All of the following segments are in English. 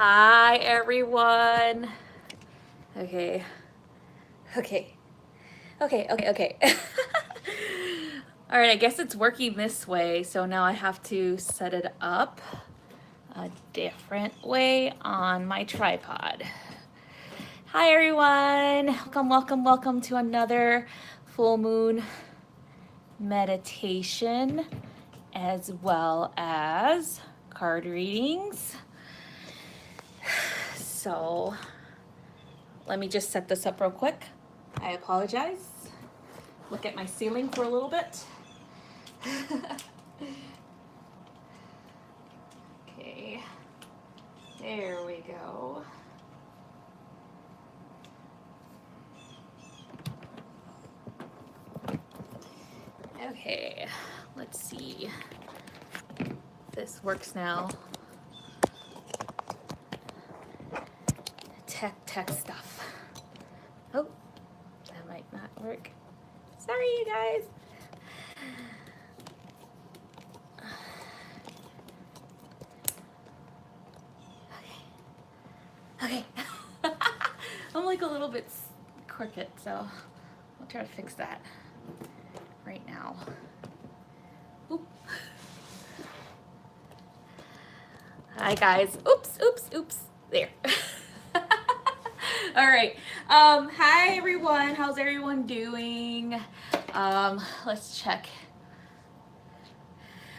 Hi, everyone. Okay. Okay. Okay. All right, I guess it's working this way, so now I have to set it up a different way on my tripod. Hi, everyone. Welcome to another full moon meditation, as well as card readings. So let me just set this up real quick. I apologize. Look at my ceiling for a little bit. Okay, there we go. Okay, let's see if this works now. Tech stuff. Oh, that might not work. Sorry, you guys. Okay. I'm like a little bit crooked, so I'll try to fix that right now. Oop. Hi, guys. Oops. There. All right. Hi, everyone. How's everyone doing? Let's check.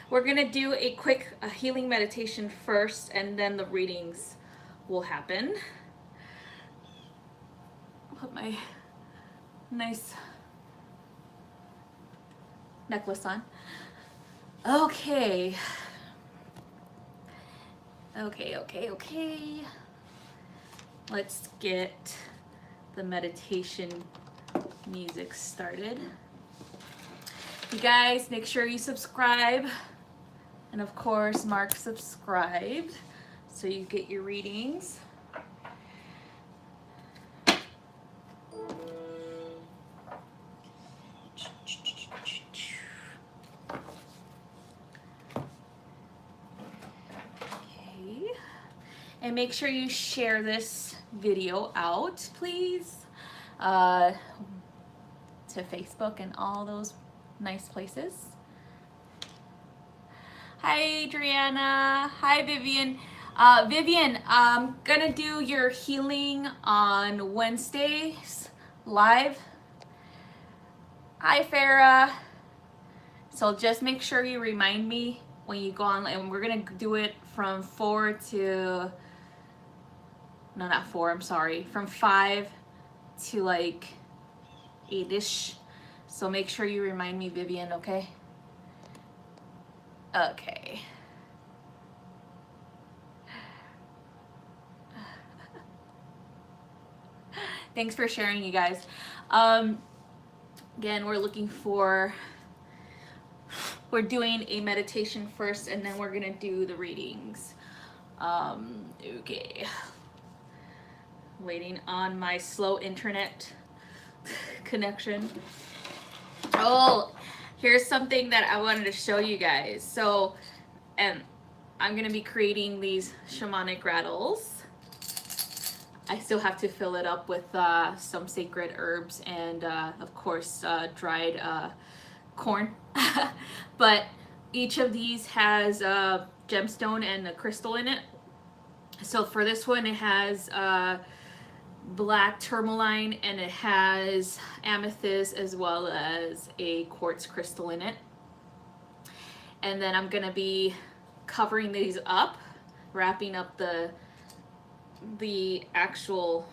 We're going to do a quick healing meditation first, and then the readings will happen. Put my nice necklace on. Okay. Let's get the meditation music started. You guys, make sure you subscribe. And of course, mark subscribed so you get your readings. And make sure you share this video out, please, to Facebook and all those nice places. Hi, Adriana. Hi, Vivian. Vivian, I'm gonna do your healing on Wednesdays live. Hi, Farah. So just make sure you remind me when you go on, and we're gonna do it from 4 to, no, not 4, I'm sorry, from 5 to like 8-ish. So make sure you remind me, Vivian, okay? Okay. Thanks for sharing, you guys. Again, we're doing a meditation first, and then we're gonna do the readings. Okay. Waiting on my slow internet connection. Oh, here's something that I wanted to show you guys. So, and I'm gonna be creating these shamanic rattles. I still have to fill it up with some sacred herbs and of course dried corn. But each of these has a gemstone and a crystal in it. So for this one, it has black tourmaline, and it has amethyst as well as a quartz crystal in it. And then I'm gonna be covering these up, wrapping up the actual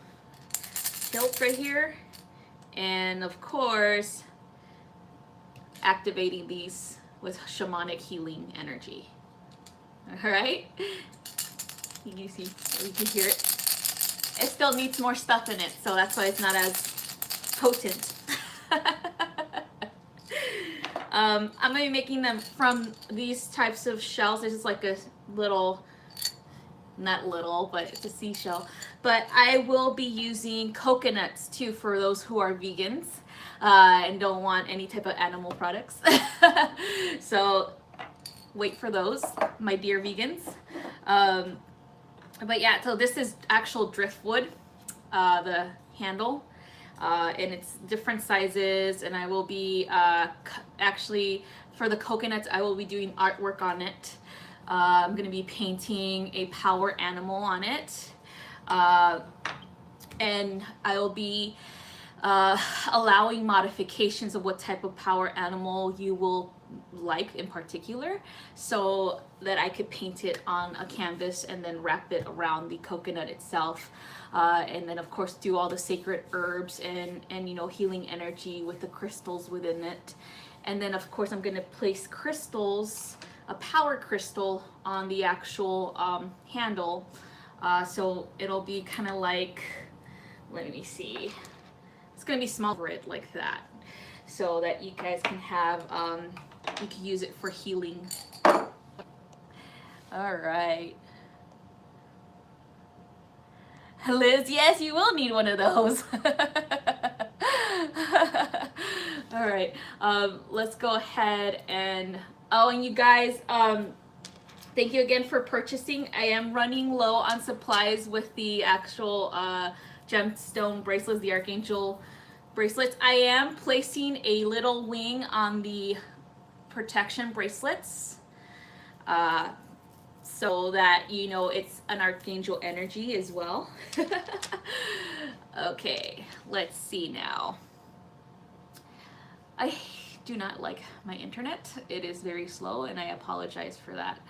hilt right here, and of course activating these with shamanic healing energy. All right, you can see, you can hear it. It still needs more stuff in it, so that's why it's not as potent. I'm gonna be making them from these types of shells. This is like a little, not little, but it's a seashell. But I will be using coconuts too for those who are vegans and don't want any type of animal products. So wait for those, my dear vegans. But yeah, so this is actual driftwood, the handle, and it's different sizes. And I will be actually, for the coconuts, I will be doing artwork on it. I'm going to be painting a power animal on it. And I will be allowing modifications of what type of power animal you will like in particular, so that I could paint it on a canvas and then wrap it around the coconut itself, and then of course do all the sacred herbs and you know, healing energy with the crystals within it. And then of course I'm going to place crystals, a power crystal, on the actual handle, so it'll be kind of like, let me see, it's gonna be small for it like that, so that you guys can have, you can use it for healing. All right. Liz, yes, you will need one of those. All right, let's go ahead and, oh, and you guys, thank you again for purchasing. I am running low on supplies with the actual gemstone bracelets, the Archangel bracelets. I am placing a little wing on the protection bracelets, so that you know it's an Archangel energy as well. Okay, let's see now. I do not like my internet. It is very slow and I apologize for that.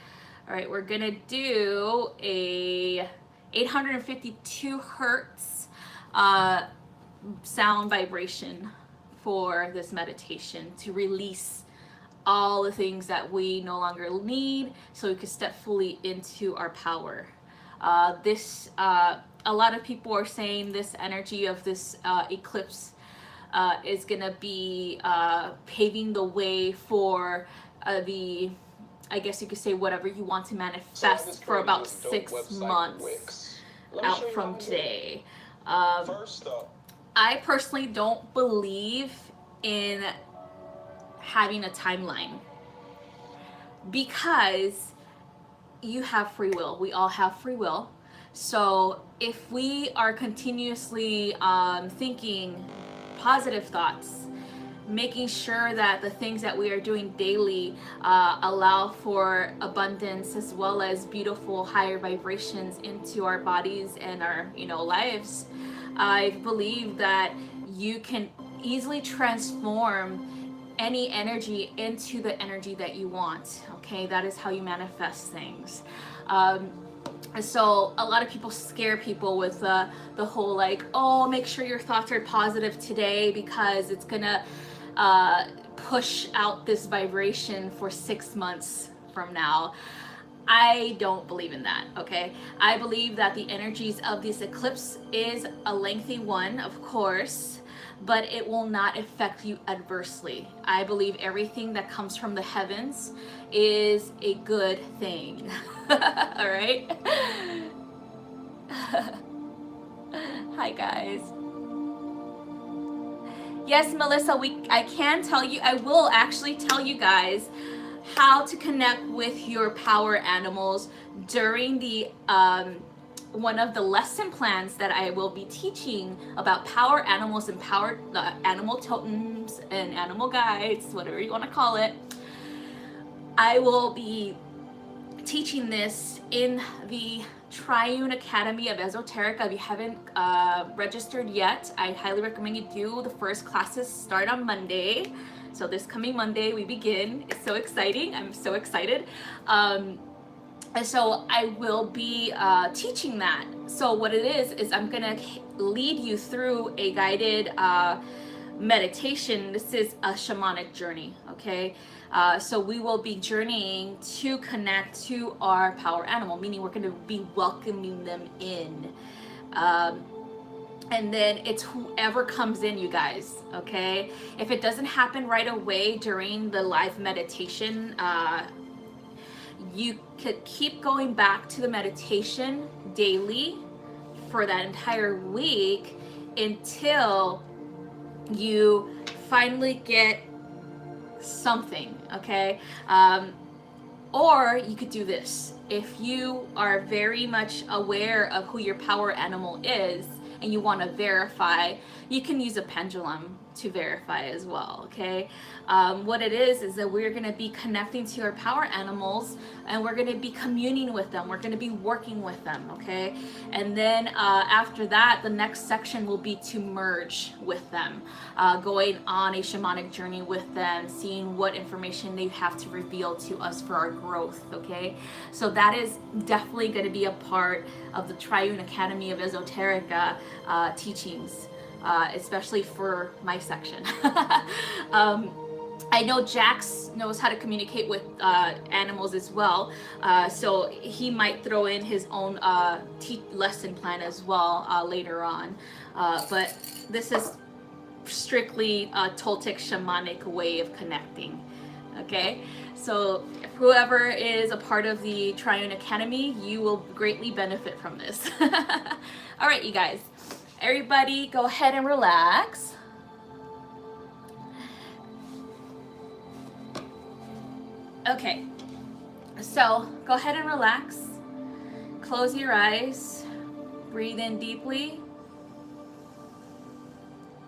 All right, we're gonna do a 852 hertz sound vibration for this meditation, to release all the things that we no longer need, so we can step fully into our power. A lot of people are saying this energy of this eclipse is gonna be paving the way for the, I guess you could say, whatever you want to manifest for about 6 months out from today. I personally don't believe in having a timeline, because you have free will. We all have free will. So if we are continuously thinking positive thoughts, making sure that the things that we are doing daily allow for abundance, as well as beautiful higher vibrations into our bodies and our, you know, lives, I believe that you can easily transform any energy into the energy that you want. Okay, that is how you manifest things. So a lot of people scare people with the whole like, oh, make sure your thoughts are positive today because it's gonna push out this vibration for 6 months from now. I don't believe in that, okay? I believe that the energies of this eclipse is a lengthy one, of course, but it will not affect you adversely. I believe everything that comes from the heavens is a good thing. All right? Hi, guys. Yes, Melissa, I can tell you, I will actually tell you guys how to connect with your power animals during the one of the lesson plans that I will be teaching about power animals and power animal totems and animal guides, whatever you want to call it. I will be teaching this in the Triune Academy of Esoterica. If you haven't registered yet, I highly recommend you do. The first classes start on Monday. So this coming Monday we begin. It's so exciting. I'm so excited. And so I will be teaching that. So what it is I'm gonna lead you through a guided meditation. This is a shamanic journey, okay? So we will be journeying to connect to our power animal, meaning we're gonna be welcoming them in. And then it's whoever comes in, you guys, okay? If it doesn't happen right away during the live meditation, you could keep going back to the meditation daily for that entire week until you finally get something, okay? Or you could do this. If you are very much aware of who your power animal is and you want to verify, you can use a pendulum to verify as well, okay? What it is that we're going to be connecting to our power animals, and we're going to be communing with them. We're going to be working with them, okay? And then after that, the next section will be to merge with them, going on a shamanic journey with them, seeing what information they have to reveal to us for our growth, okay? So that is definitely going to be a part of the Triune Academy of Esoterica teachings, especially for my section. I know Jax knows how to communicate with animals as well, so he might throw in his own lesson plan as well later on. But this is strictly a Toltec shamanic way of connecting. Okay, so whoever is a part of the Triune Academy, you will greatly benefit from this. All right, you guys, everybody go ahead and relax. Okay, so go ahead and relax. Close your eyes. Breathe in deeply.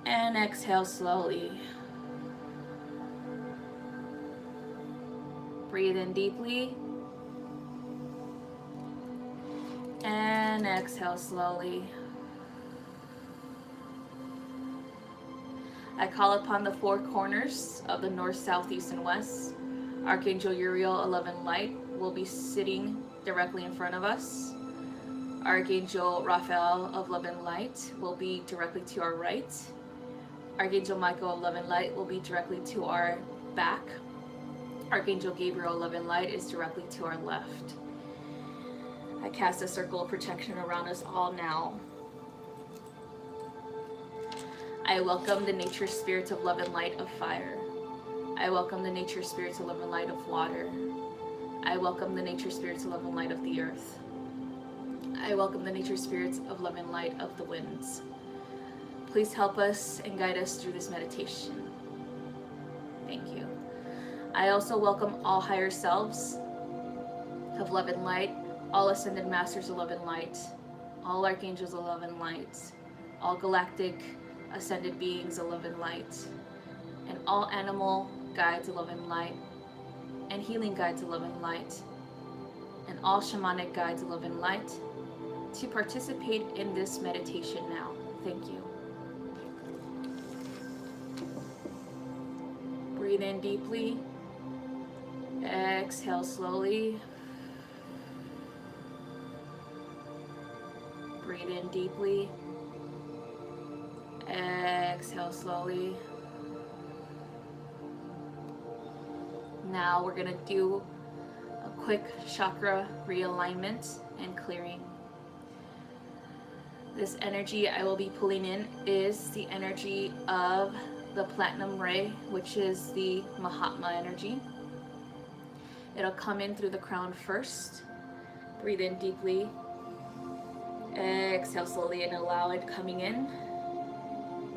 And exhale slowly. Breathe in deeply. And exhale slowly. I call upon the four corners of the north, south, east, and west. Archangel Uriel, 11 light, will be sitting directly in front of us. Archangel Raphael of 11 light will be directly to our right. Archangel Michael of 11 light will be directly to our back. Archangel Gabriel 11 light is directly to our left. I cast a circle of protection around us all now. I welcome the nature spirits of love and light of fire. I welcome the nature spirits of love and light of water. I welcome the nature spirits of love and light of the earth. I welcome the nature spirits of love and light of the winds. Please help us and guide us through this meditation. Thank you. I also welcome all higher selves of love and light, all ascended masters of love and light, all archangels of love and light, all galactic ascended beings of love and light, and all animal guides of love and light, and healing guides of love and light, and all shamanic guides of love and light, to participate in this meditation now. Thank you. Breathe in deeply. Exhale slowly. Breathe in deeply. Exhale slowly. Now we're going to do a quick chakra realignment and clearing. This energy I will be pulling in is the energy of the platinum ray, which is the Mahatma energy. It'll come in through the crown first. Breathe in deeply. Exhale slowly and allow it coming in.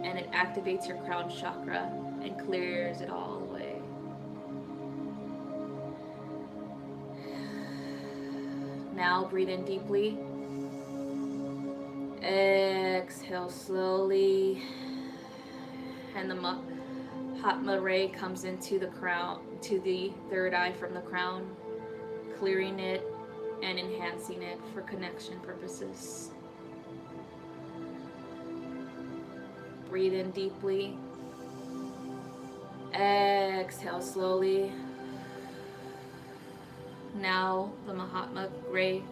And it activates your crown chakra and clears it all away. Now breathe in deeply. Exhale slowly. And the Mahatma ray comes into the crown, to the third eye from the crown, clearing it and enhancing it for connection purposes. Breathe in deeply. Exhale slowly. Now the Mahatma ray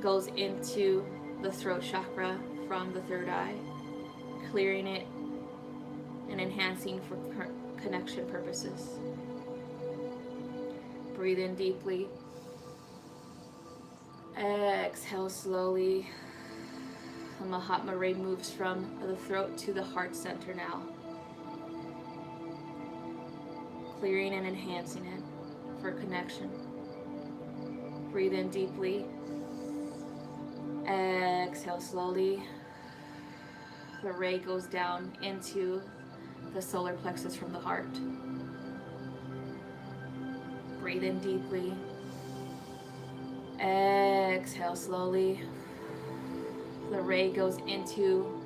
goes into the throat chakra from the third eye, clearing it and enhancing for connection purposes. Breathe in deeply. Exhale slowly. The Mahatma ray moves from the throat to the heart center now, clearing and enhancing it for connection. Breathe in deeply. Exhale slowly. The ray goes down into the solar plexus from the heart. Breathe in deeply. Exhale slowly. The ray goes into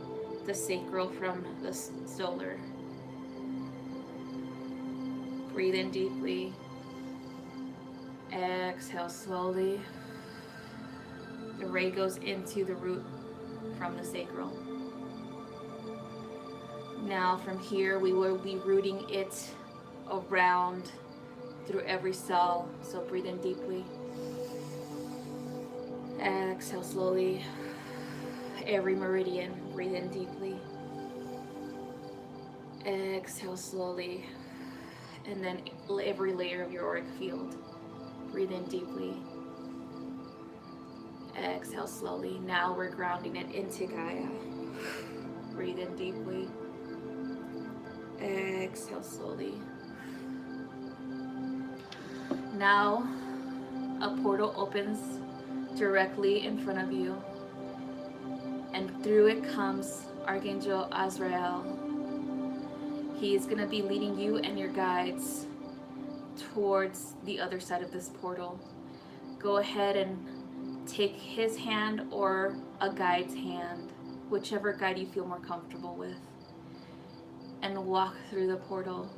the sacral from the solar. Breathe in deeply. Exhale slowly. The ray goes into the root from the sacral. Now from here we will be rooting it around through every cell. So breathe in deeply. Exhale slowly. Every meridian, breathe in deeply. Exhale slowly. And then every layer of your auric field. Breathe in deeply. Exhale slowly. Now we're grounding it into Gaia. Breathe in deeply. Exhale slowly. Now a portal opens directly in front of you, and through it comes Archangel Azrael. He is going to be leading you and your guides towards the other side of this portal. Go ahead and take his hand or a guide's hand, whichever guide you feel more comfortable with, and walk through the portal.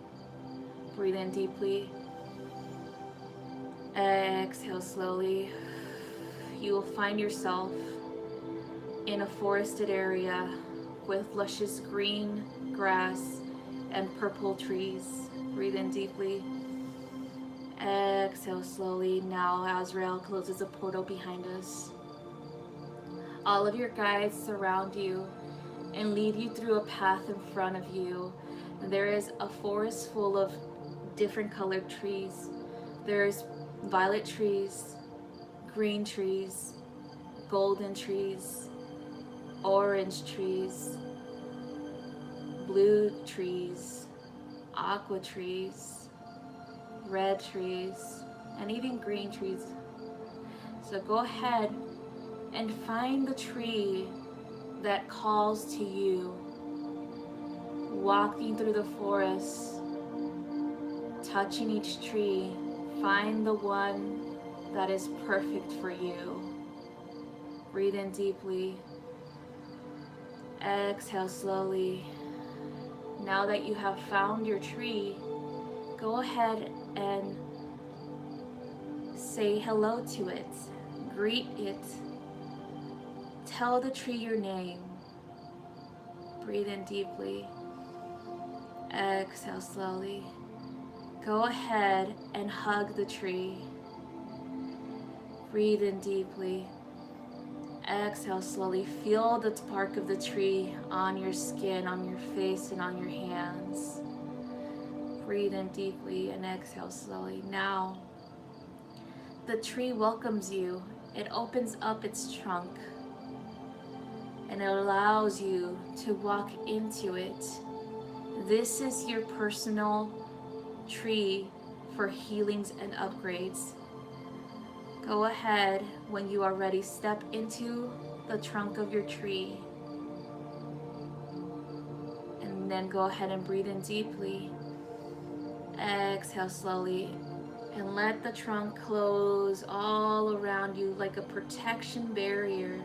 Breathe in deeply. Exhale slowly. You will find yourself in a forested area with luscious green grass and purple trees. Breathe in deeply. Exhale slowly. Now Azrael closes a portal behind us. All of your guides surround you and lead you through a path in front of you. There is a forest full of different colored trees. There's violet trees, green trees, golden trees, orange trees, blue trees, aqua trees, red trees, and even green trees. So go ahead and find the tree that calls to you. Walking through the forest, touching each tree, find the one that is perfect for you. Breathe in deeply. Exhale slowly. Now that you have found your tree, go ahead and say hello to it. Greet it. Tell the tree your name. Breathe in deeply. Exhale slowly. Go ahead and hug the tree. Breathe in deeply. Exhale slowly. Feel the bark of the tree on your skin, on your face, and on your hands. Breathe in deeply and exhale slowly. Now, the tree welcomes you. It opens up its trunk and it allows you to walk into it. This is your personal tree for healings and upgrades. Go ahead, when you are ready, step into the trunk of your tree. And then go ahead and breathe in deeply. Exhale slowly. And let the trunk close all around you like a protection barrier.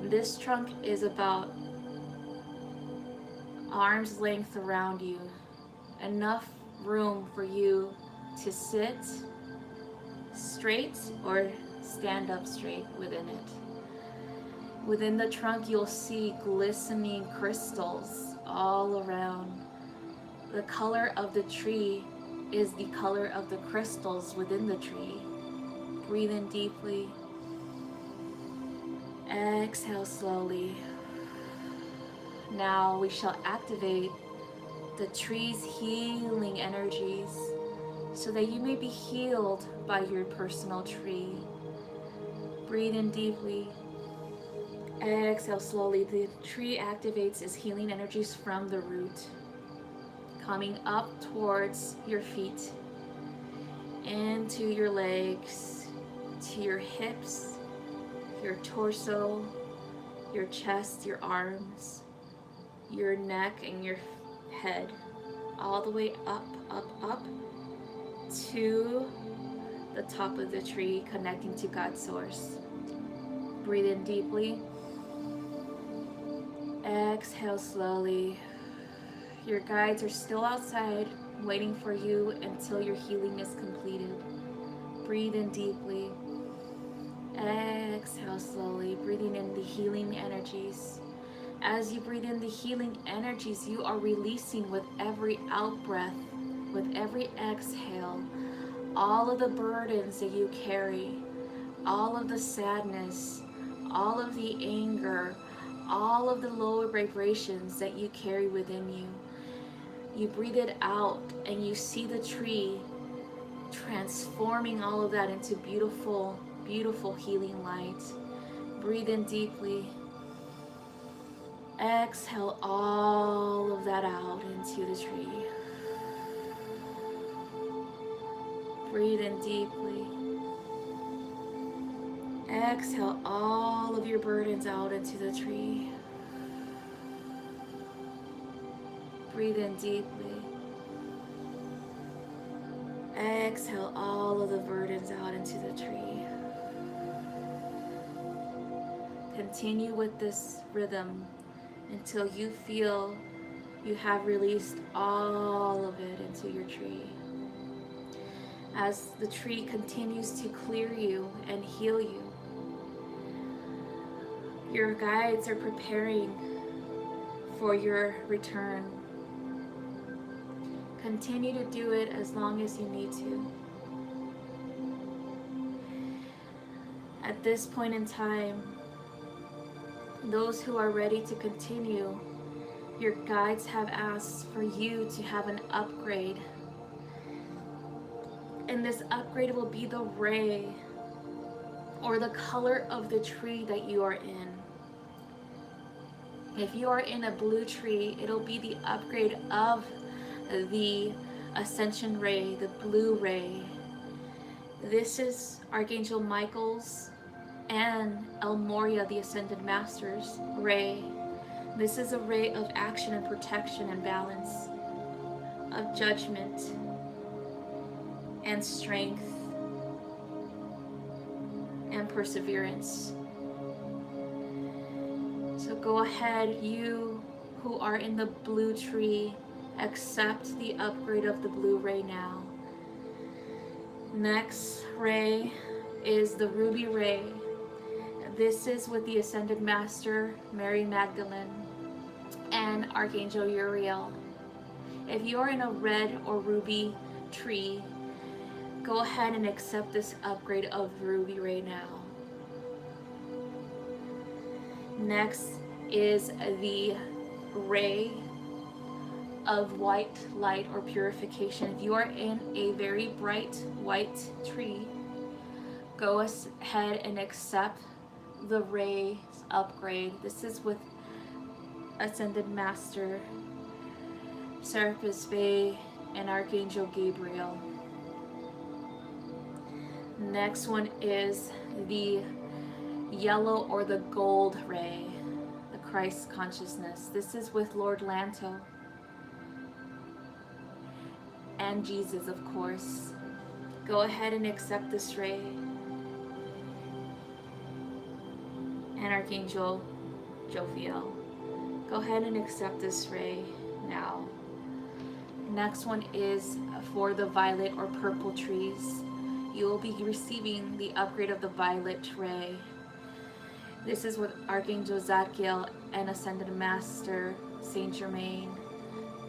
This trunk is about arm's length around you. Enough room for you to sit straight or stand up straight within it. Within the trunk, you'll see glistening crystals all around. The color of the tree is the color of the crystals within the tree. Breathe in deeply. Exhale slowly. Now we shall activate the tree's healing energies so that you may be healed by your personal tree. Breathe in deeply. Exhale slowly. The tree activates its healing energies from the root, coming up towards your feet, into your legs, to your hips, your torso, your chest, your arms, your neck, and your head, all the way up, up, up, to the top of the tree, connecting to God's source. Breathe in deeply. Exhale slowly. Your guides are still outside, waiting for you until your healing is completed. Breathe in deeply. Exhale slowly, breathing in the healing energies. As you breathe in the healing energies, you are releasing with every out breath, with every exhale, all of the burdens that you carry, all of the sadness, all of the anger, all of the lower vibrations that you carry within you. You breathe it out and you see the tree transforming all of that into beautiful, beautiful healing light. Breathe in deeply. Exhale all of that out into the tree. Breathe in deeply. Exhale all of your burdens out into the tree. Breathe in deeply. Exhale all of the burdens out into the tree. Continue with this rhythm until you feel you have released all of it into your tree. As the tree continues to clear you and heal you, your guides are preparing for your return. Continue to do it as long as you need to. At this point in time, those who are ready to continue, your guides have asked for you to have an upgrade. And this upgrade will be the ray or the color of the tree that you are in. If you are in a blue tree, it'll be the upgrade of the ascension ray, the blue ray. This is Archangel Michael's and El Moria, the Ascended Master's ray. This is a ray of action and protection and balance, of judgment and strength and perseverance. So go ahead, you who are in the blue tree, accept the upgrade of the blue ray now. Next ray is the ruby ray. This is with the Ascended Master, Mary Magdalene, and Archangel Uriel. If you are in a red or ruby tree, go ahead and accept this upgrade of ruby ray now. Next is the ray of white light or purification. If you are in a very bright white tree, go ahead and accept the ray's upgrade. This is with Ascended Master Serapis Bey and Archangel Gabriel. Next one is the yellow or the gold ray, the Christ consciousness. This is with Lord Lanto and Jesus, of course. Go ahead and accept this ray. And Archangel Jophiel. Go ahead and accept this ray now. Next one is for the violet or purple trees. You will be receiving the upgrade of the violet ray. This is with Archangel Zadkiel and Ascended Master Saint Germain.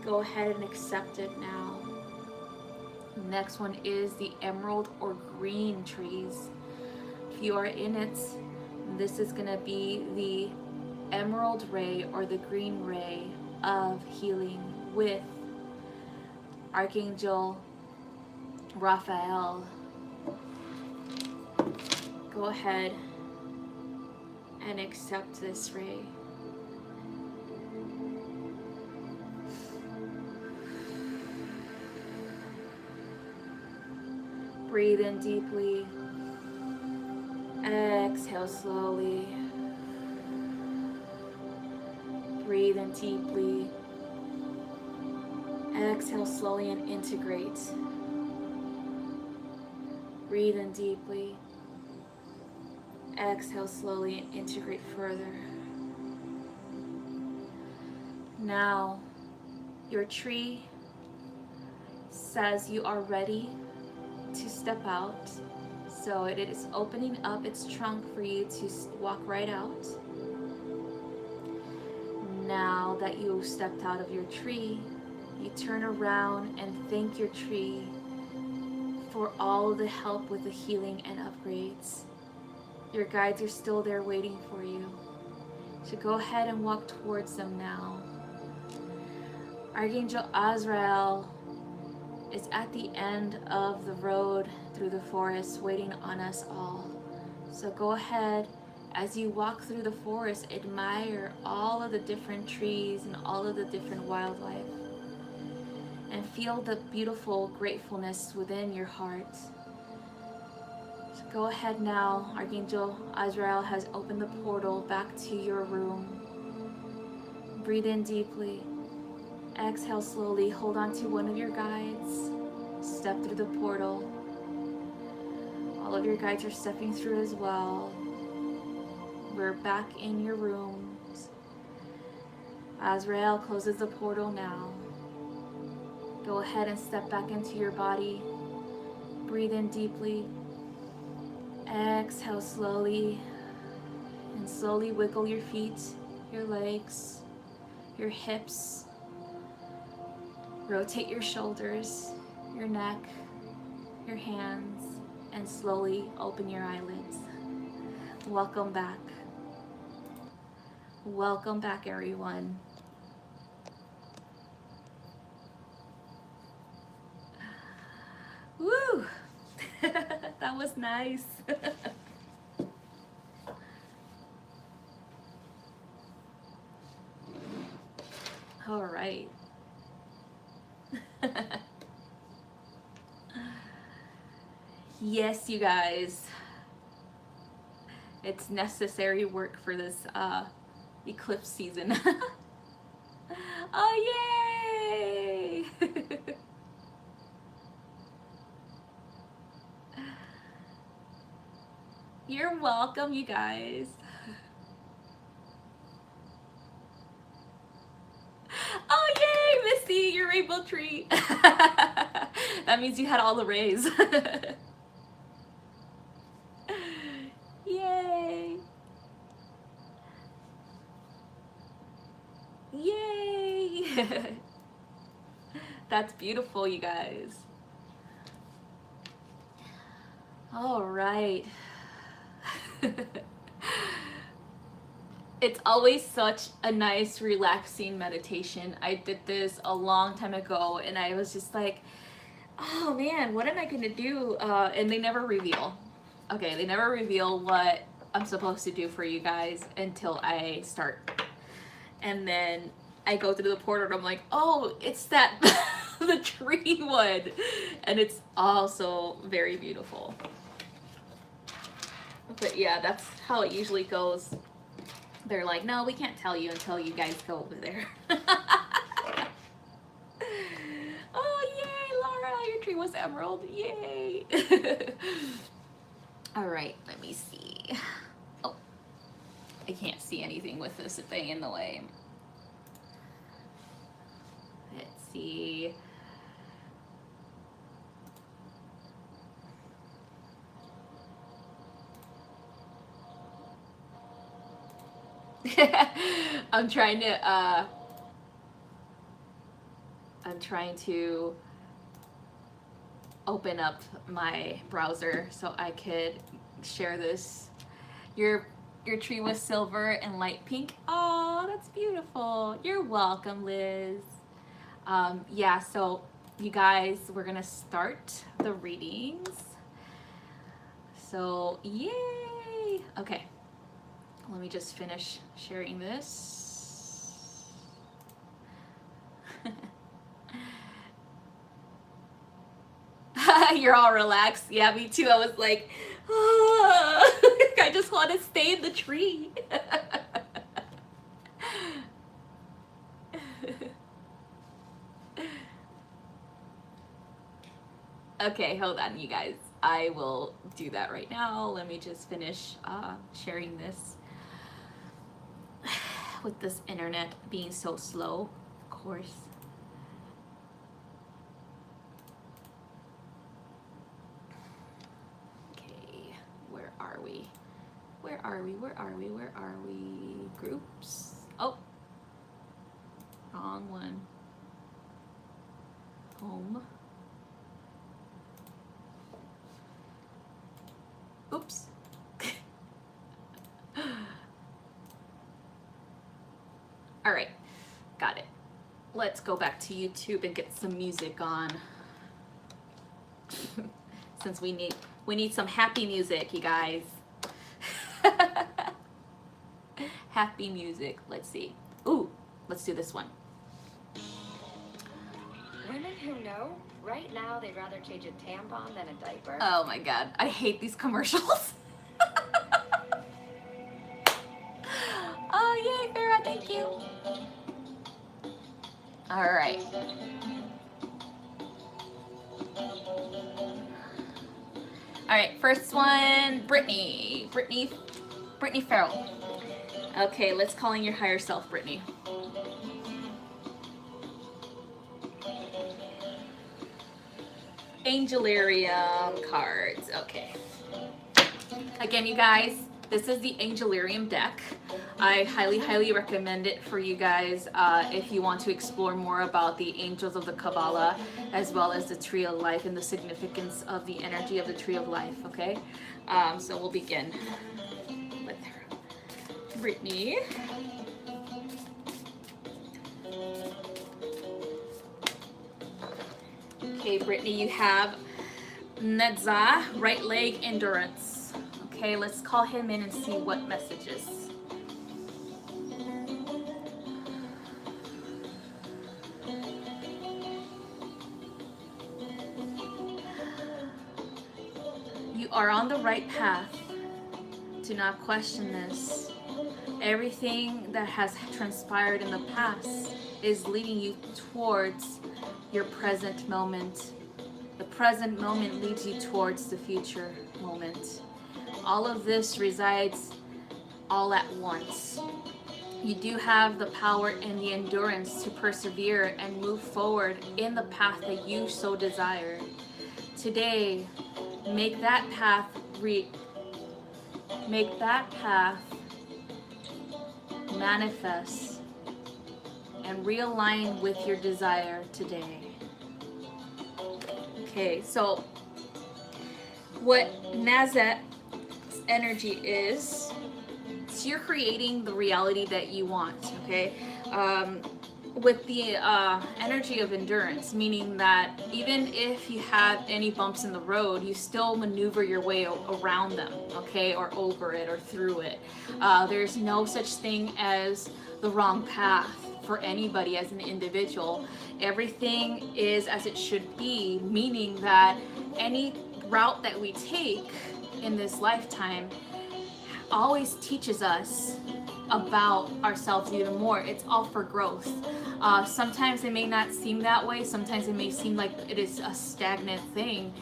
Go ahead and accept it now. Next one is the emerald or green trees. If you are in it, this is going to be the emerald ray or the green ray of healing with Archangel Raphael. Go ahead and accept this ray. Breathe in deeply. Exhale slowly. Breathe in deeply. Exhale slowly and integrate. Breathe in deeply. Exhale slowly and integrate further. Now, your tree says you are ready to step out. So it is opening up its trunk for you to walk right out. Now that you stepped out of your tree, you turn around and thank your tree for all the help with the healing and upgrades. Your guides are still there waiting for you. So go ahead and walk towards them now. Archangel Azrael is at the end of the road through the forest waiting on us all. So go ahead, as you walk through the forest, admire all of the different trees and all of the different wildlife, and feel the beautiful gratefulness within your heart. So go ahead now. Archangel Azrael has opened the portal back to your room. Breathe in deeply. Exhale slowly. Hold on to one of your guides. Step through the portal. All of your guides are stepping through as well. We're back in your rooms. Azrael closes the portal now. Go ahead and step back into your body. Breathe in deeply. Exhale slowly. And slowly wiggle your feet, your legs, your hips. Rotate your shoulders, your neck, your hands, and slowly open your eyelids. Welcome back. Welcome back, everyone. Woo! That was nice. All right. Yes, you guys. It's necessary work for this eclipse season. Oh, yay! You're welcome, you guys. Oh, yay, Misty, your rainbow tree. That means you had all the rays. Yay. Yay. That's beautiful, you guys. All right. It's always such a nice, relaxing meditation. I did this a long time ago, and I was just like, oh man, what am I going to do? And they never reveal. Okay, they never reveal what I'm supposed to do for you guys until I start. And then I go through the portal and I'm like, oh, it's that, the tree one. And it's also very beautiful. But yeah, that's how it usually goes. They're like, no, we can't tell you until you guys go over there. Oh, yay, Laura, your tree was emerald. Yay. All right, let me see. Oh, I can't see anything with this thing in the way. Let's see. I'm trying to open up my browser so I could share this. Your tree was silver and light pink. Oh, that's beautiful. You're welcome, Liz. Yeah, so you guys, we're gonna start the readings. So yay. Okay, let me just finish sharing this. You're all relaxed. Yeah, me too. I was like, oh, I just want to stay in the tree. Okay, hold on, you guys. I will do that right now. Let me just finish sharing this with this internet being so slow, of course. Okay, where are we? Where are we? Where are we? Where are we? Groups. Oh, wrong one. Home. Oops. All right, got it. Let's go back to YouTube and get some music on. Since we need some happy music, you guys. Happy music. Let's see. Ooh, let's do this one. Women who know, right now they'd rather change a tampon than a diaper. Oh my god, I hate these commercials. Oh yay, Farrah, thank you. All right. All right, first one, Brittany Farrell. Okay, let's call in your higher self, Brittany. Angelarium cards. Okay. Again, you guys, this is the Angelarium deck. I highly recommend it for you guys if you want to explore more about the angels of the Kabbalah, as well as the Tree of Life and the significance of the energy of the Tree of Life, okay? So we'll begin with Brittany. Okay, Brittany, you have Nedza, right leg endurance. Okay, let's call him in and see what messages. You are on the right path. Do not question this. Everything that has transpired in the past is leading you towards your present moment. The present moment leads you towards the future moment. All of this resides all at once. You do have the power and the endurance to persevere and move forward in the path that you so desire. Today, make that path manifest and realign with your desire today. Okay, so what Nazet's energy is, so you're creating the reality that you want, okay? With the energy of endurance, meaning that even if you have any bumps in the road, you still maneuver your way around them, okay, or over it or through it. There's no such thing as the wrong path for anybody as an individual. Everything is as it should be, meaning that any route that we take in this lifetime always teaches us about ourselves even more. It's all for growth. Sometimes it may not seem that way. Sometimes it may seem like it is a stagnant thing.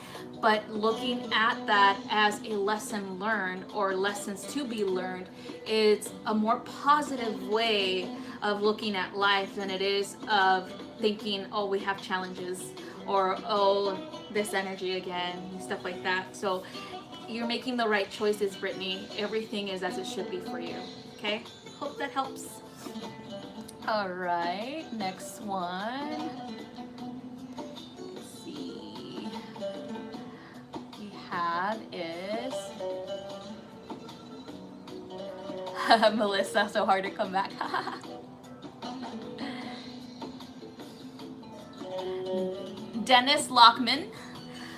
But looking at that as a lesson learned or lessons to be learned, it's a more positive way of looking at life than it is of thinking, oh, we have challenges, or oh, this energy again, and stuff like that. So you're making the right choices, Brittany. Everything is as it should be for you. Okay? Hope that helps. All right, next one. Let's see. We have is Melissa, so hard to come back. Dennis Lockman,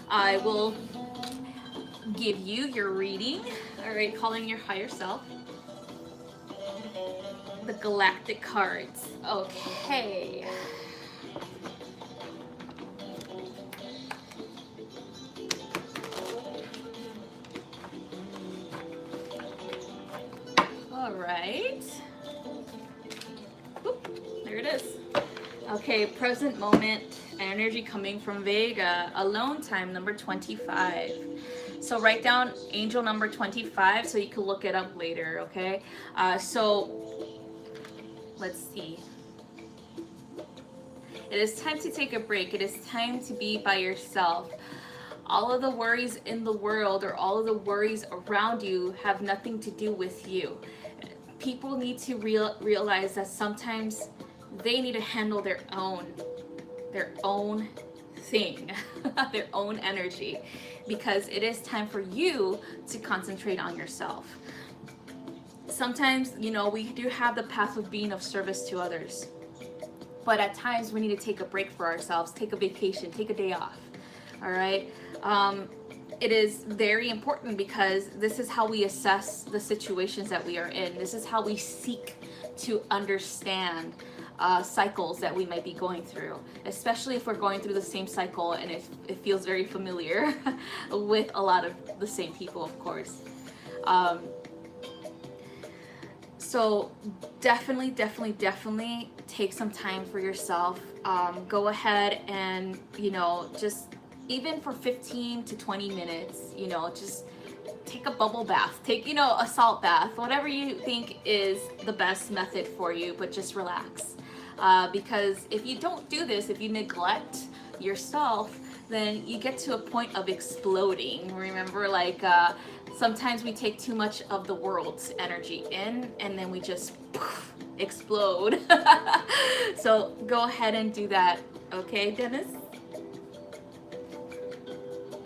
I will give you your reading. All right, calling your higher self. The galactic cards. Okay. All right. Oop, there it is. Okay, present moment, energy coming from Vega, alone time number 25. So write down angel number 25 so you can look it up later, okay? So let's see. It is time to take a break. It is time to be by yourself. All of the worries in the world or all of the worries around you have nothing to do with you. People need to realize that sometimes they need to handle their own thing, their own energy, because it is time for you to concentrate on yourself. Sometimes, you know, we do have the path of being of service to others, but at times we need to take a break for ourselves, take a vacation, take a day off. All right. It is very important because this is how we assess the situations that we are in. This is how we seek to understand cycles that we might be going through, especially if we're going through the same cycle and it feels very familiar with a lot of the same people, of course. So definitely take some time for yourself. Go ahead and, you know, just even for 15 to 20 minutes, you know, just take a bubble bath, take, you know, a salt bath, whatever you think is the best method for you, but just relax. Because if you don't do this, if you neglect yourself, then you get to a point of exploding. Remember, like, sometimes we take too much of the world's energy in and then we just explode. So go ahead and do that. Okay, Dennis?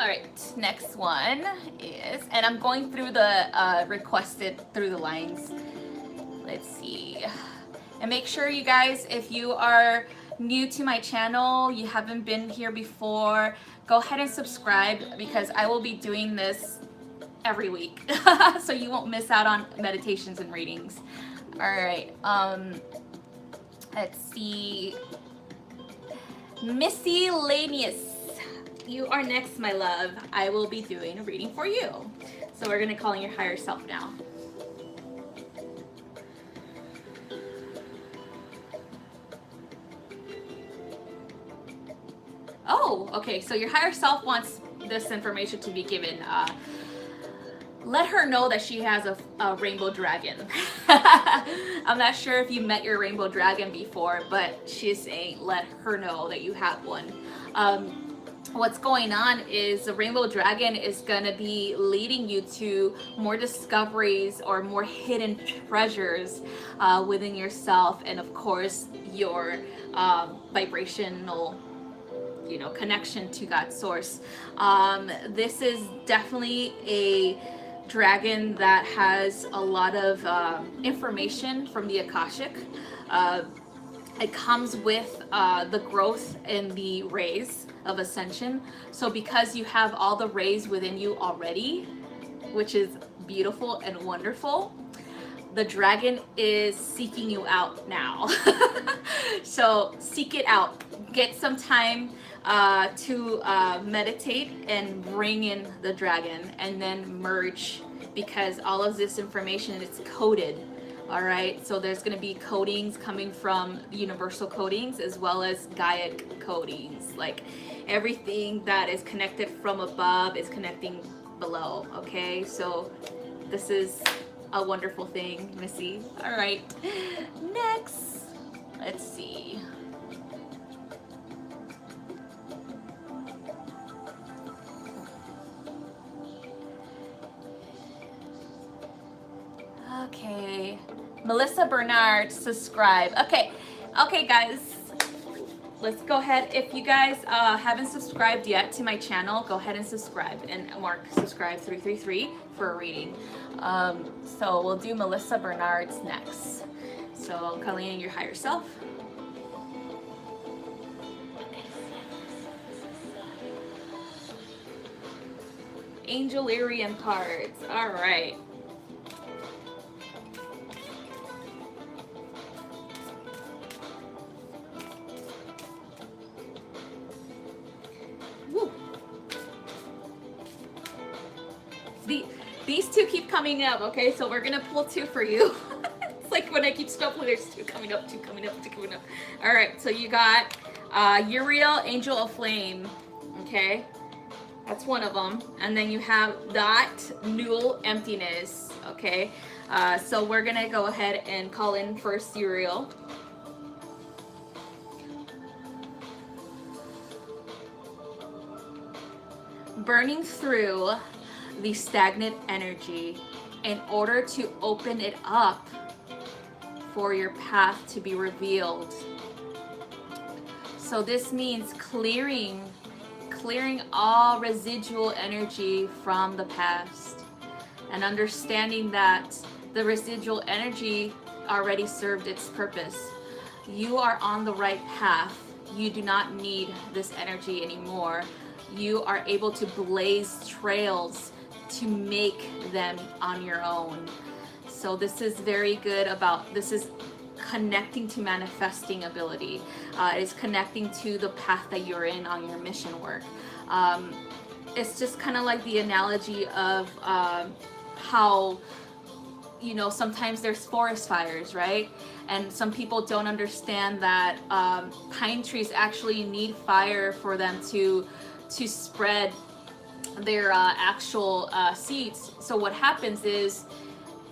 All right, next one is, and I'm going through the requested through the lines. Let's see. And make sure you guys, if you are new to my channel, you haven't been here before, go ahead and subscribe because I will be doing this every week. So you won't miss out on meditations and readings. All right, let's see. Miscellaneous. You are next, my love. I will be doing a reading for you. So we're gonna call in your higher self now. Oh, okay, so your higher self wants this information to be given. Let her know that she has a rainbow dragon. I'm not sure if you met your rainbow dragon before, but she's saying let her know that you have one. What's going on is the rainbow dragon is going to be leading you to more discoveries or more hidden treasures within yourself, and of course your vibrational, you know, connection to God's source. This is definitely a dragon that has a lot of information from the Akashic. It comes with the growth in the rays of ascension. So because you have all the rays within you already, which is beautiful and wonderful, the dragon is seeking you out now. So seek it out. Get some time to meditate and bring in the dragon and then merge, because all of this information is coded. All right, so there's going to be codings coming from universal codings as well as Gaiac codings. Like everything that is connected from above is connecting below. Okay, so this is a wonderful thing, Missy. All right, next, let's see. Okay, Melissa Bernard, subscribe. Okay, guys, let's go ahead. If you guys haven't subscribed yet to my channel, go ahead and subscribe and mark subscribe 333 for a reading. So we'll do Melissa Bernard's next. So calling in your higher self. Angel Irium cards. All right. These two keep coming up, okay? So we're gonna pull two for you. It's like when I keep shuffling, there's two coming up, two coming up, two coming up. All right, so you got Uriel, Angel of Flame, okay? That's one of them. And then you have dot null emptiness. Okay, so we're gonna go ahead and call in first Uriel. Burning through the stagnant energy in order to open it up for your path to be revealed. So this means clearing all residual energy from the past and understanding that the residual energy already served its purpose. You are on the right path. You do not need this energy anymore. You are able to blaze trails to make them on your own. So this is very good this is connecting to manifesting ability. It is connecting to the path that you're in on your mission work. It's just kind of like the analogy of how, you know, sometimes there's forest fires, right? And some people don't understand that pine trees actually need fire for them to spread their actual seeds. So what happens is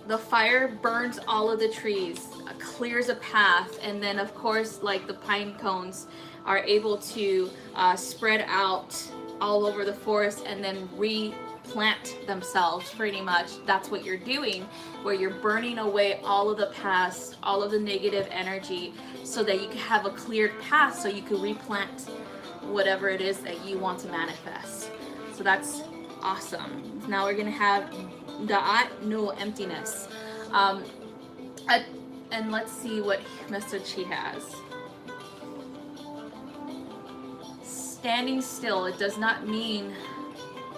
the fire burns all of the trees, clears a path, and then of course, like, the pine cones are able to spread out all over the forest and then replant themselves. Pretty much that's what you're doing, where you're burning away all of the past, all of the negative energy, so that you can have a cleared path, so you can replant whatever it is that you want to manifest. So that's awesome. Now we're gonna have da'at null emptiness. And let's see what message he has. Standing still, it does not mean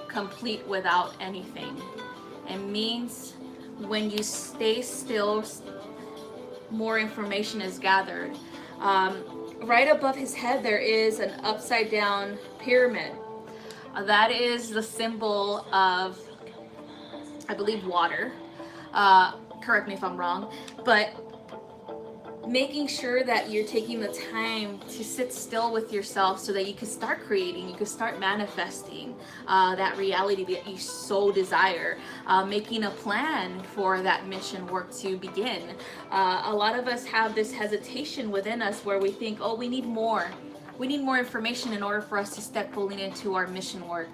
complete without anything. It means when you stay still, more information is gathered. Right above his head there is an upside down pyramid. That is the symbol of, I believe, water. Correct me if I'm wrong, but making sure that you're taking the time to sit still with yourself so that you can start creating, you can start manifesting that reality that you so desire, making a plan for that mission work to begin. A lot of us have this hesitation within us where we think, oh, we need more information in order for us to step fully into our mission work.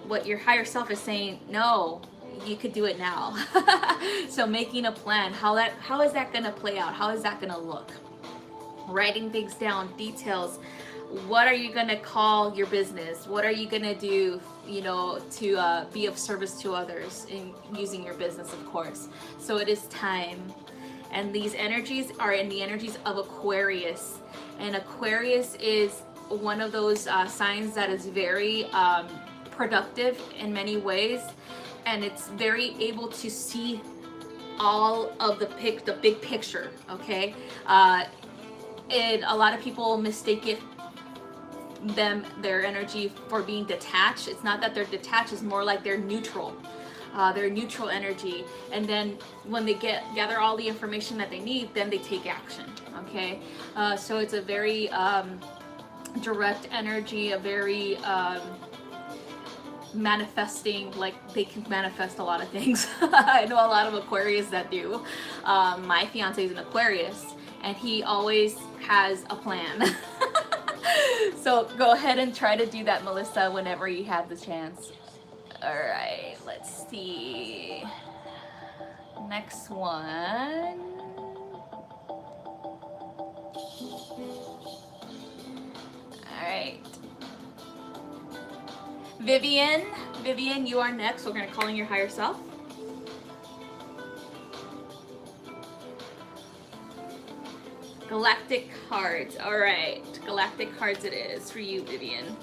What your higher self is saying, no, you could do it now. So making a plan, how is that going to play out? How is that going to look? Writing things down, details. What are you going to call your business? What are you going to do, you know, to be of service to others in using your business, of course. So it is time. And these energies are in the energies of Aquarius. And Aquarius is one of those signs that is very productive in many ways, and it's very able to see all of the big picture. Okay, and a lot of people mistake their energy for being detached. It's not that they're detached; it's more like they're neutral. Their neutral energy, and then when they gather all the information that they need, then they take action. Okay, so it's a very direct energy, a very manifesting, like they can manifest a lot of things. I know a lot of Aquarius that do. My fiance is an Aquarius, and he always has a plan. So go ahead and try to do that, Melissa, whenever you have the chance. All right, let's see. Next one. All right. Vivian, you are next. We're going to call in your higher self. Galactic cards. All right. Galactic cards it is for you, Vivian.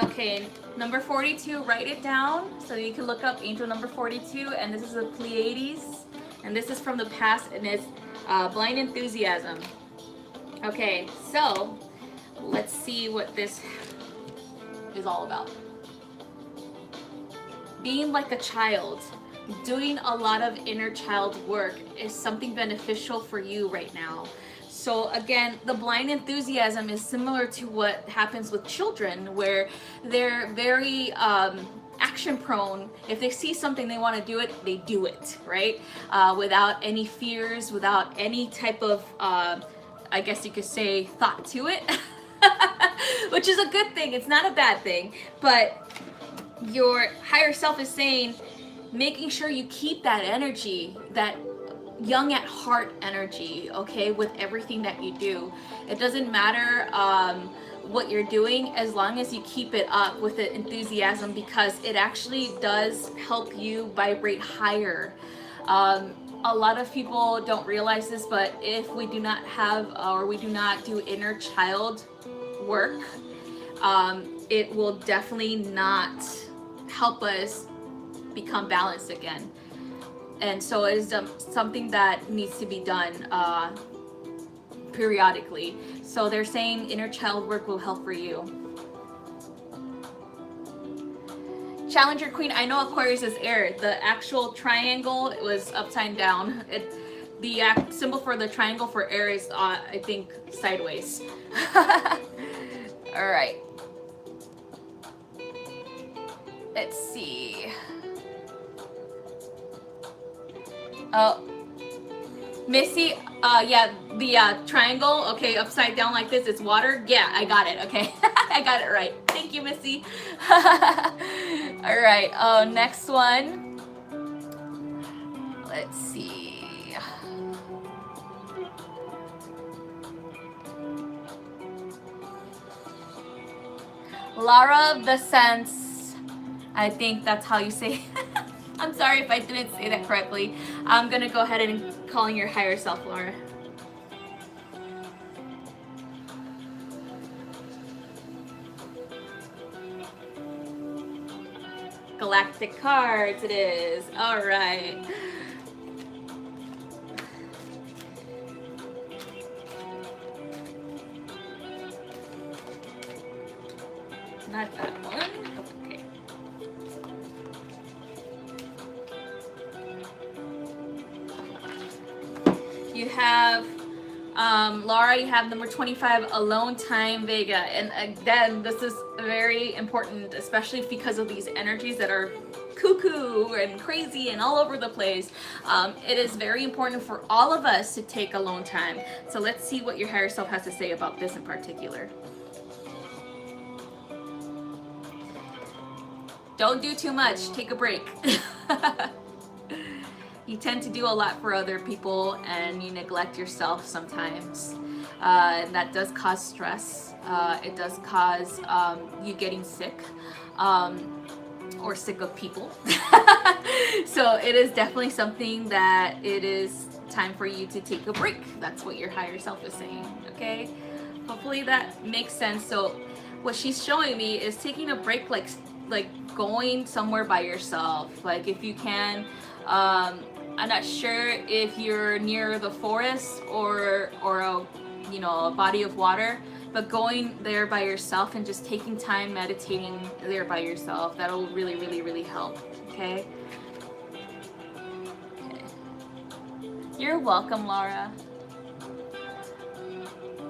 Okay, number 42, write it down so you can look up angel number 42, and this is a Pleiades, and this is from the past, and it's blind enthusiasm. Okay, so let's see what this is all about. Being like a child, doing a lot of inner child work is something beneficial for you right now. So again, the blind enthusiasm is similar to what happens with children, where they're very action prone. If they see something they want to do it, they do it, right? Without any fears, without any type of, I guess you could say, thought to it. Which is a good thing. It's not a bad thing. But your higher self is saying, making sure you keep that energy, that young at heart energy, okay, with everything that you do. It doesn't matter what you're doing, as long as you keep it up with the enthusiasm, because it actually does help you vibrate higher. A lot of people don't realize this, but if we do not have, or we do not do inner child work, it will definitely not help us become balanced again. And so it is something that needs to be done periodically. So they're saying inner child work will help for you. Challenger Queen, I know Aquarius is air. The actual triangle was upside down. The symbol for the triangle for air is, I think, sideways. All right. Let's see. Oh, Missy, yeah, the triangle, okay, upside down like this, it's water. Yeah, I got it, okay. I got it right. Thank you, Missy. All right, next one. Let's see. Lara of the Sense, I think that's how you say it. I'm sorry if I didn't say that correctly. I'm gonna go ahead and calling your higher self, Laura. Galactic cards it is. All right. Not that one. Okay. You have, Laura, you have number 25, Alone Time, Vega. And again, this is very important, especially because of these energies that are cuckoo and crazy and all over the place. It is very important for all of us to take alone time. So let's see what your higher self has to say about this in particular. Don't do too much. Take a break. You tend to do a lot for other people and you neglect yourself sometimes. And that does cause stress. It does cause you getting sick or sick of people. So it is definitely something that it is time for you to take a break. That's what your higher self is saying, okay? Hopefully that makes sense. So what she's showing me is taking a break, like going somewhere by yourself. Like if you can, I'm not sure if you're near the forest or a body of water, but going there by yourself and just taking time meditating there by yourself, that'll really, really, really help. Okay. You're welcome, Laura.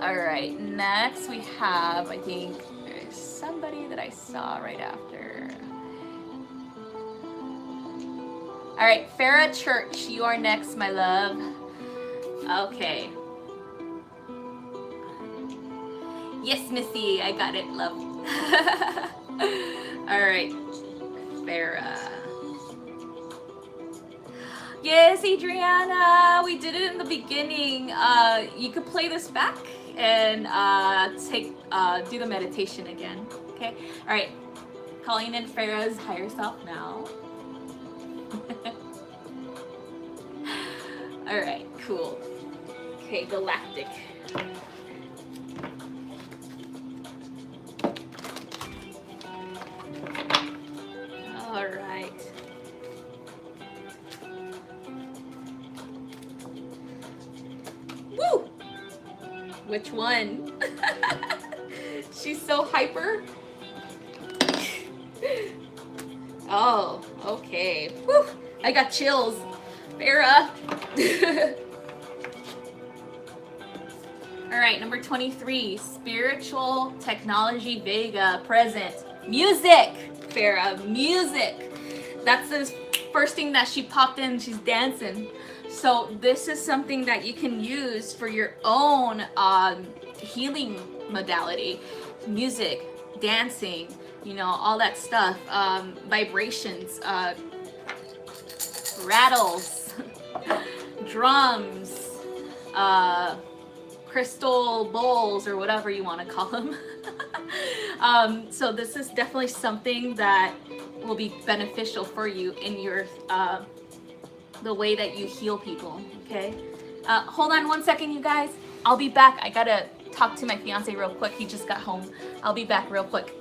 All right, next we have, I think there's somebody that I saw right after. All right, Farah Church, you are next, my love. Okay. Yes, Missy, I got it, love. All right, Farah. Yes, Adriana, we did it in the beginning. You could play this back and do the meditation again. Okay. All right. Calling in Farah's higher self now. All right. Cool. Okay. Galactic. All right. Woo! Which one? She's so hyper. Oh, okay. Woo! I got chills. Farah. All right, number 23, spiritual technology Vega present. Music, Farah, music. That's the first thing that she popped in. She's dancing. So this is something that you can use for your own healing modality. Music, dancing, you know, all that stuff. Vibrations, rattles, drums, crystal bowls, or whatever you want to call them. So this is definitely something that will be beneficial for you in your the way that you heal people. Okay, hold on one second, you guys. I'll be back. I gotta talk to my fiance real quick. He just got home. I'll be back real quick.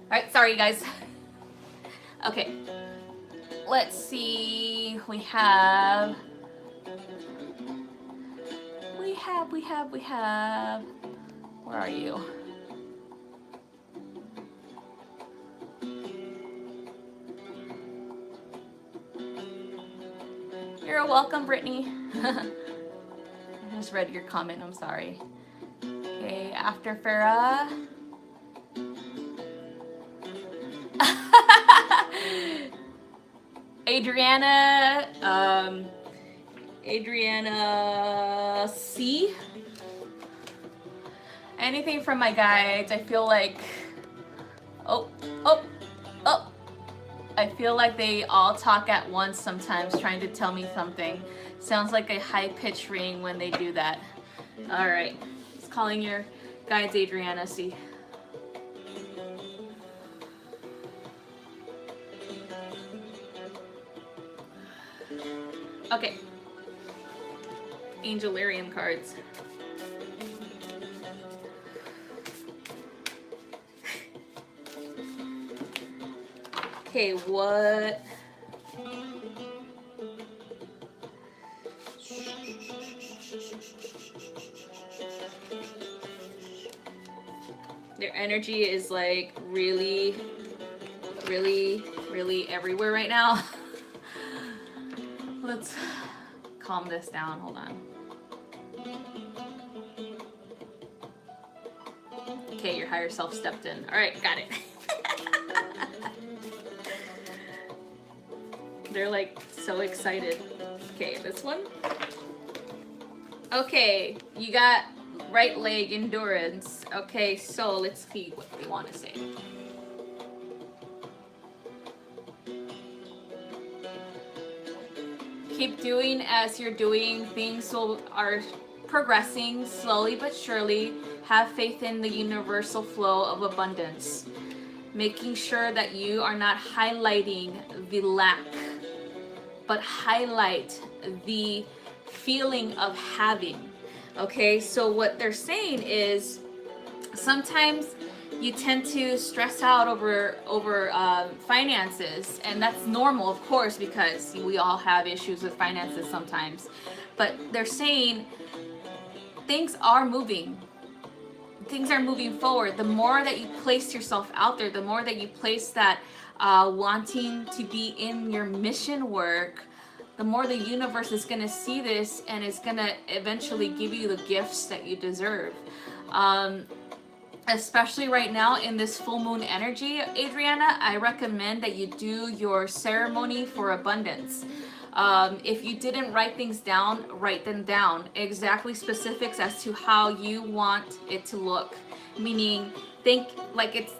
Alright, sorry you guys. Okay. Let's see. We have. Where are you? You're welcome, Brittany. I just read your comment, I'm sorry. Okay, after Farah. Adriana C. Anything from my guides, I feel like, oh, I feel like they all talk at once sometimes, trying to tell me something. Sounds like a high-pitched ring when they do that. All right, just calling your guides, Adriana C. Okay. Angelarium cards. Okay, what? Their energy is like really everywhere right now. Let's calm this down. Hold on. Okay, your higher self stepped in. All right, got it. They're like so excited. Okay, this one. Okay, you got right leg endurance. Okay, so let's see what they want to say. Keep doing as you're doing. Things are progressing slowly but surely. Have faith in the universal flow of abundance. Making sure that you are not highlighting the lack, but highlight the feeling of having. Okay, so what they're saying is sometimes you tend to stress out over finances, and that's normal, of course, because we all have issues with finances sometimes. But they're saying things are moving. Things are moving forward. The more that you place yourself out there, the more that you place that wanting to be in your mission work, the more the universe is going to see this and it's going to eventually give you the gifts that you deserve. Especially right now in this full moon energy, Adriana, I recommend that you do your ceremony for abundance. If you didn't write things down, write them down. Exactly specifics as to how you want it to look. Meaning, think like it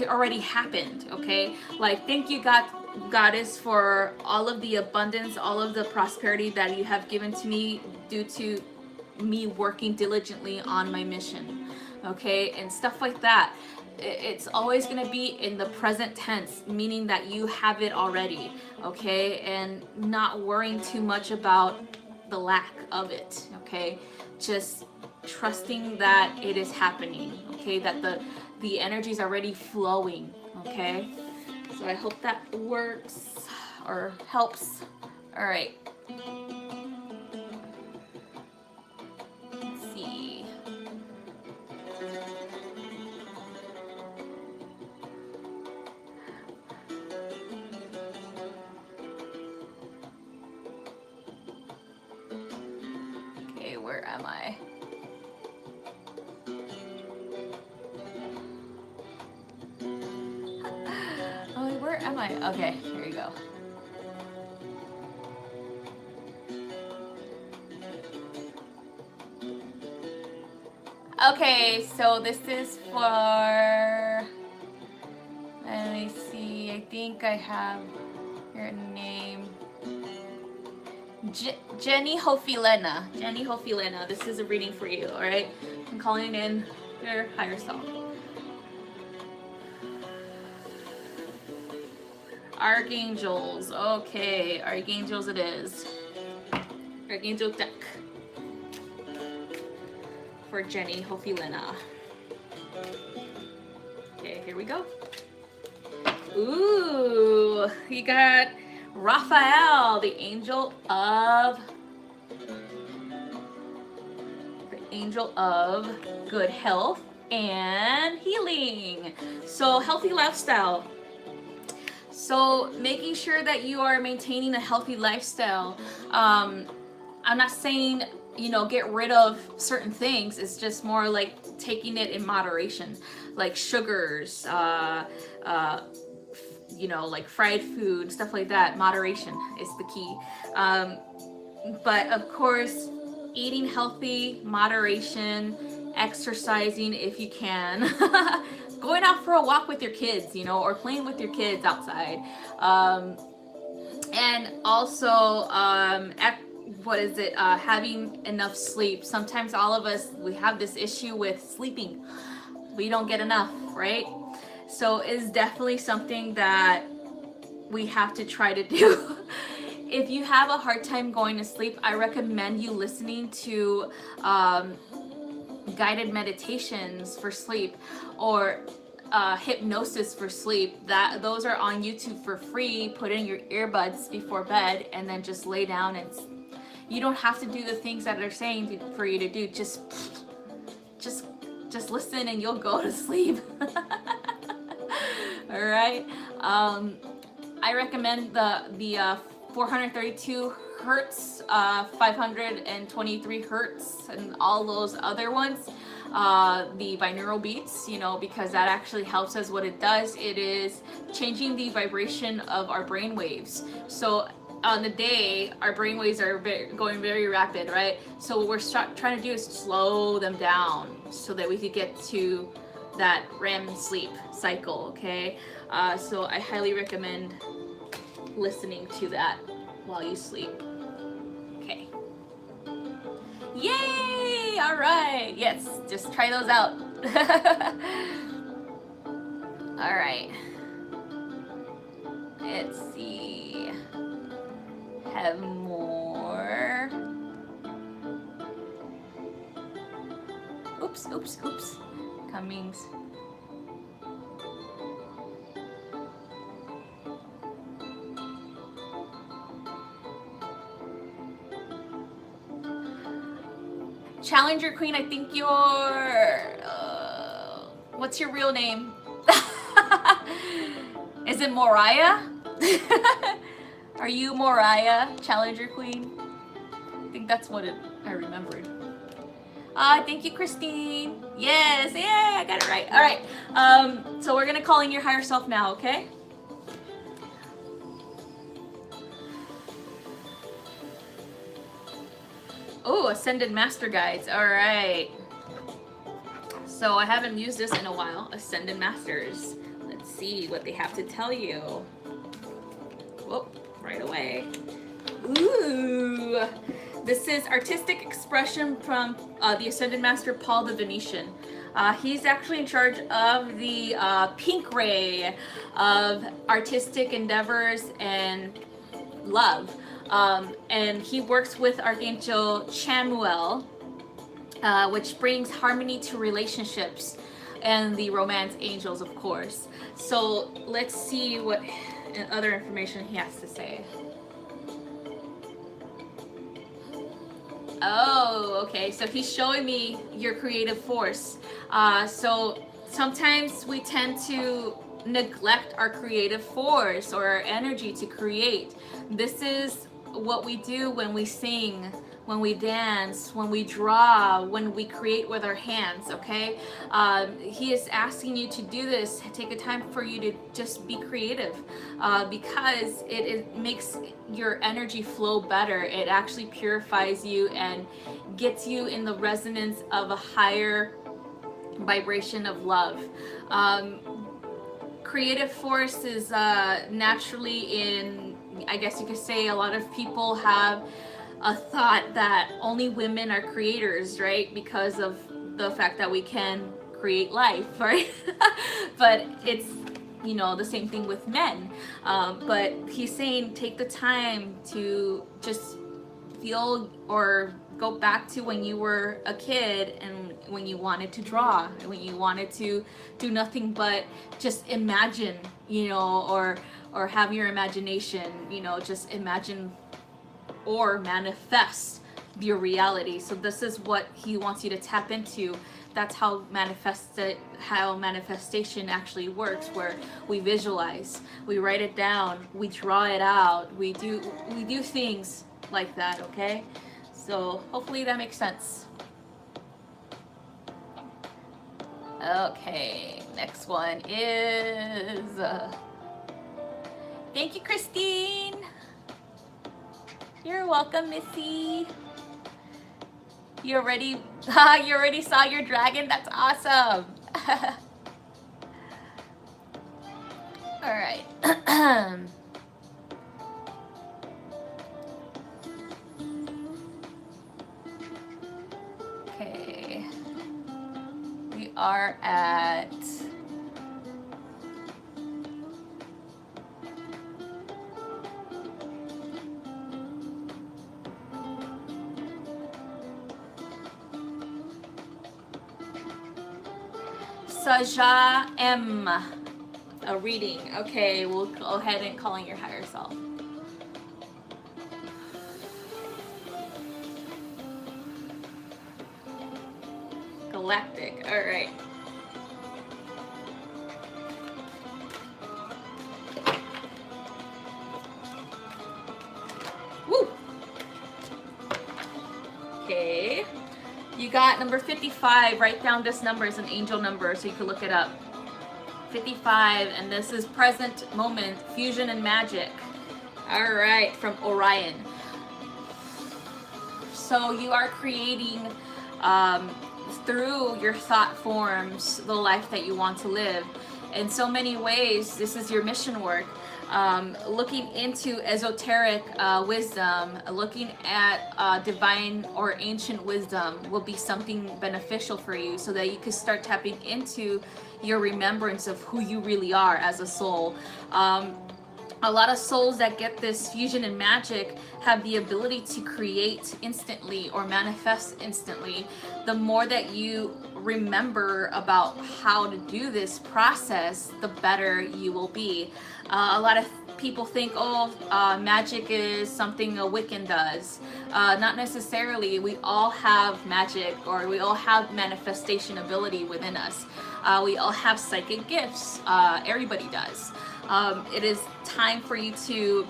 already happened. Okay, like thank you, God, Goddess, for all of the abundance, all of the prosperity that you have given to me due to me working diligently on my mission. Okay, and stuff like that. It's always going to be in the present tense, meaning that you have it already. Okay, and not worrying too much about the lack of it. Okay, just trusting that it is happening. Okay, that the energy is already flowing. Okay, so I hope that works or helps. All right, let's see. Okay, where am I? Oh, where am I? Okay, here you go. Okay, so this is for, let me see, I think I have your name. Jenny Hofilena. Jenny Hofilena, this is a reading for you, alright? I'm calling in your higher self. Archangels, okay, Archangels it is. Archangel deck for Jenny Hofilena. Okay, here we go. Ooh, you got Raphael, the angel of good health and healing. So healthy lifestyle. So making sure that you are maintaining a healthy lifestyle. I'm not saying, you know, get rid of certain things. It's just more like taking it in moderation, like sugars, you know, like fried food, stuff like that. Moderation is the key. But of course, eating healthy, moderation, exercising if you can, going out for a walk with your kids, you know, or playing with your kids outside. And also, what is it? Having enough sleep. Sometimes all of us, we have this issue with sleeping. We don't get enough, right? So it's definitely something that we have to try to do. If you have a hard time going to sleep, I recommend you listening to guided meditations for sleep, or hypnosis for sleep. Those are on YouTube for free. Put in your earbuds before bed and then just lay down, and you don't have to do the things that they're saying for you to do. Just listen and you'll go to sleep. All right. I recommend the 432 hertz, 523 hertz, and all those other ones. The binaural beats, you know, because that actually helps us. What it does, it is changing the vibration of our brain waves. So on the day, our brain waves are going very rapid, right? So what we're trying to do is slow them down so that we could get to that REM sleep cycle, okay? So I highly recommend listening to that while you sleep. Okay. Yay! All right. Yes, just try those out. All right. Let's see. Have more. oops. Comings. Challenger Queen, I think you're... what's your real name? Is it Moriah? Are you Moriah, Challenger Queen? I think that's what I remembered. Thank you, Christine. Yes, yeah, I got it right. All right, so we're gonna call in your higher self now, okay? Oh, Ascended Master Guides. All right. So I haven't used this in a while. Ascended Masters. Let's see what they have to tell you. Whoop, right away. Ooh. This is Artistic Expression from the Ascended Master Paul the Venetian. He's actually in charge of the pink ray of artistic endeavors and love. And he works with Archangel Chamuel, which brings harmony to relationships and the romance angels, of course. So let's see what other information he has to say. Oh, okay. So he's showing me your creative force. So sometimes we tend to neglect our creative force or our energy to create. This is what we do when we sing, when we dance, when we draw, when we create with our hands, okay? He is asking you to do this. Take a time for you to just be creative, because it makes your energy flow better. It actually purifies you and gets you in the resonance of a higher vibration of love. Creative force is naturally in, I guess you could say, a lot of people have a thought that only women are creators, right? Because of the fact that we can create life, right? But it's, you know, the same thing with men. But he's saying take the time to just feel or go back to when you were a kid and when you wanted to draw, when you wanted to do nothing but just imagine, you know, or have your imagination, you know, just imagine or manifest your reality. So this is what he wants you to tap into. That's how manifestation actually works, where we visualize, we write it down, we draw it out, we do things like that, okay? So hopefully that makes sense. Okay, next one is thank you, Christine. You're welcome, Missy. You already saw your dragon? That's awesome. All right. Okay. We are at Saja M. A reading. Okay, we'll go ahead and call in your higher self. Galactic. All right. Woo. Okay. You got number 55. Write down this number as an angel number so you can look it up. 55, and this is present moment, fusion and magic. All right, from Orion. So you are creating through your thought forms the life that you want to live. In so many ways, this is your mission work. Looking into esoteric wisdom, looking at divine or ancient wisdom will be something beneficial for you, so that you can start tapping into your remembrance of who you really are as a soul. a lot of souls that get this fusion in magic have the ability to create instantly or manifest instantly. The more that you remember about how to do this process, the better you will be. A lot of people think, oh, magic is something a Wiccan does. Not necessarily. We all have magic, or we all have manifestation ability within us. We all have psychic gifts. Everybody does. It is time for you to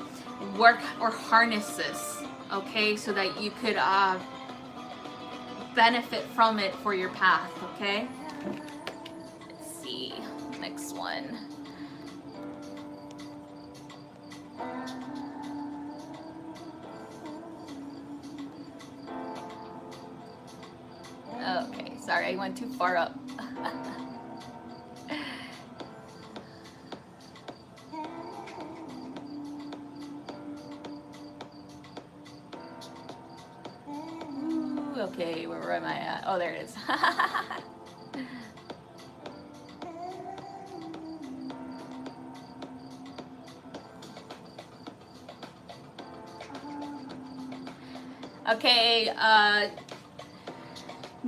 work or harness this, okay, so that you could benefit from it for your path, okay? Let's see, next one. Okay, sorry, I went too far up. Okay, where am I at? Oh, there it is. Okay,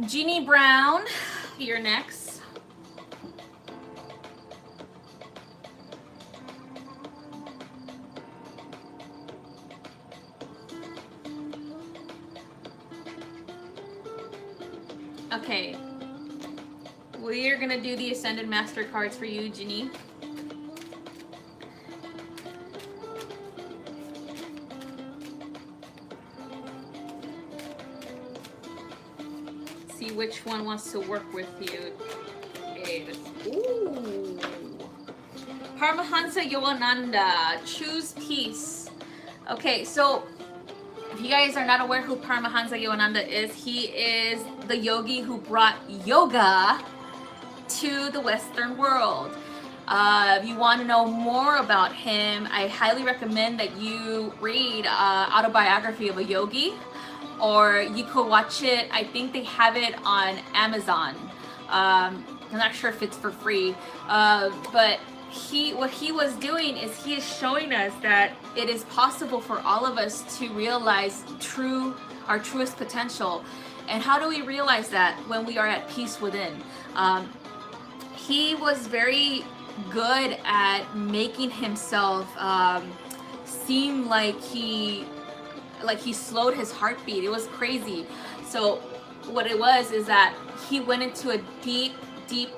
Jeannie Brown, you're next. Okay, we are gonna do the Ascended Master cards for you, Ginny. See which one wants to work with you. Okay, ooh. Paramahansa Yogananda, choose peace. Okay, so if you guys are not aware who Paramahansa Yogananda is, he is the yogi who brought yoga to the Western world. If you want to know more about him, I highly recommend that you read Autobiography of a Yogi, or you could watch it. I think they have it on Amazon. I'm not sure if it's for free, but what he was doing is he is showing us that it is possible for all of us to realize our truest potential. And how do we realize that? When we are at peace within. He was very good at making himself seem like he slowed his heartbeat. It was crazy. So what it was is that he went into a deep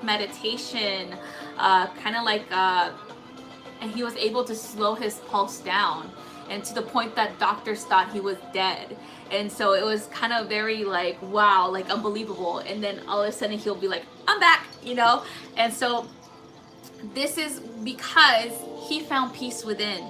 meditation, kind of like, and he was able to slow his pulse down, and to the point that doctors thought he was dead. And so it was kind of very like, wow, like unbelievable. And then all of a sudden he'll be like, I'm back, you know? And so this is because he found peace within.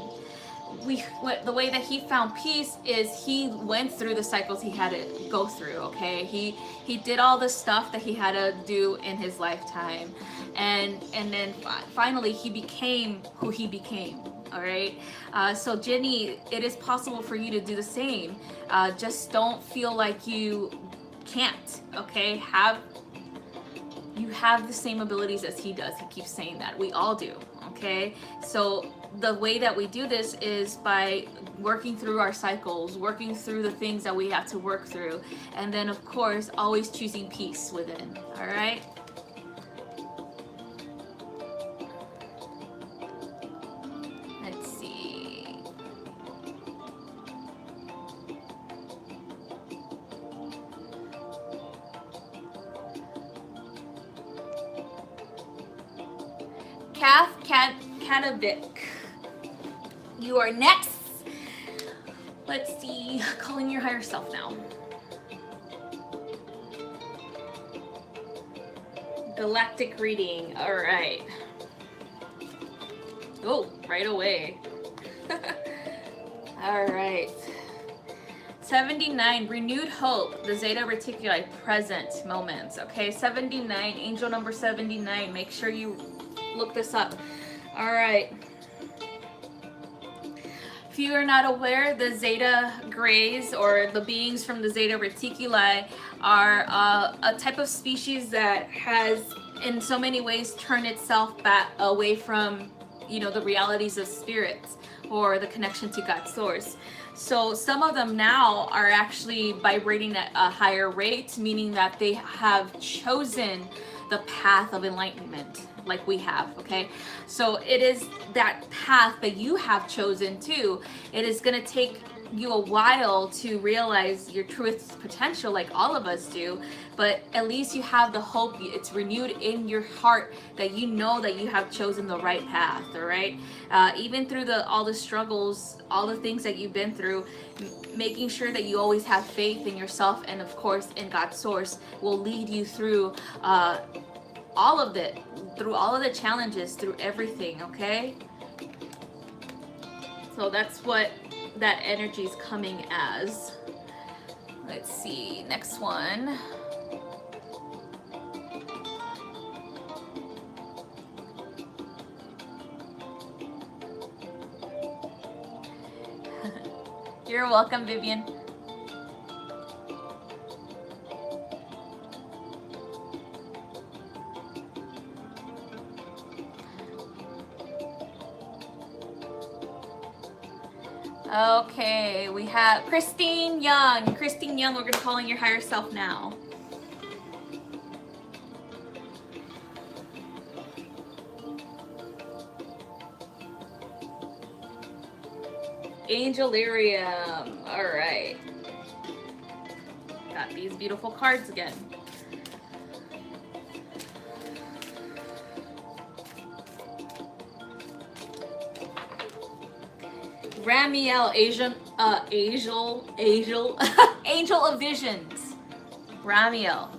The way that he found peace is he went through the cycles he had to go through, okay? He did all the stuff that he had to do in his lifetime, and then finally he became who he became. All right, so Jenny, it is possible for you to do the same. Just don't feel like you can't, okay? You have the same abilities as he does. He keeps saying that. We all do, okay? So the way that we do this is by working through our cycles, working through the things that we have to work through, and then of course always choosing peace within. All right. Let's see. Kath Katovic, you are next. Let's see, calling your higher self now. Galactic reading, all right. Oh, right away. All right. 79, renewed hope, the Zeta Reticuli, present moments. Okay, 79, angel number 79. Make sure you look this up. All right. If you are not aware, the Zeta Greys, or the beings from the Zeta Reticuli, are a type of species that has in so many ways turned itself back away from, you know, the realities of spirits. or the connection to God's source. So some of them now are actually vibrating at a higher rate, meaning that they have chosen the path of enlightenment like we have, okay? So it is that path that you have chosen too. It is going to take you a while to realize your truest potential, like all of us do, but at least you have the hope. It's renewed in your heart that you know that you have chosen the right path. All right, even through all the struggles, all the things that you've been through, making sure that you always have faith in yourself and of course in God's source will lead you through all of it, through all of the challenges, through everything. Okay, so that's what that energy is coming as. Let's see, next one. You're welcome, Vivian. Okay, we have Christine Young. Christine Young, we're going to call in your higher self now. Angelarium. All right. Got these beautiful cards again. Ramiel, Angel of Visions. Ramiel.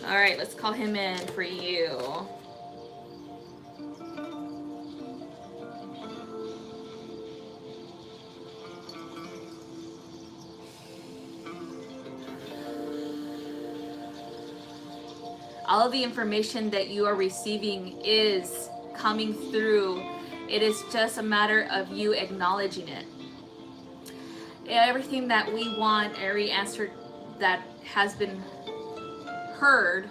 All right, let's call him in for you. All of the information that you are receiving is coming through. It is just a matter of you acknowledging it. Everything that we want, every answer that has been heard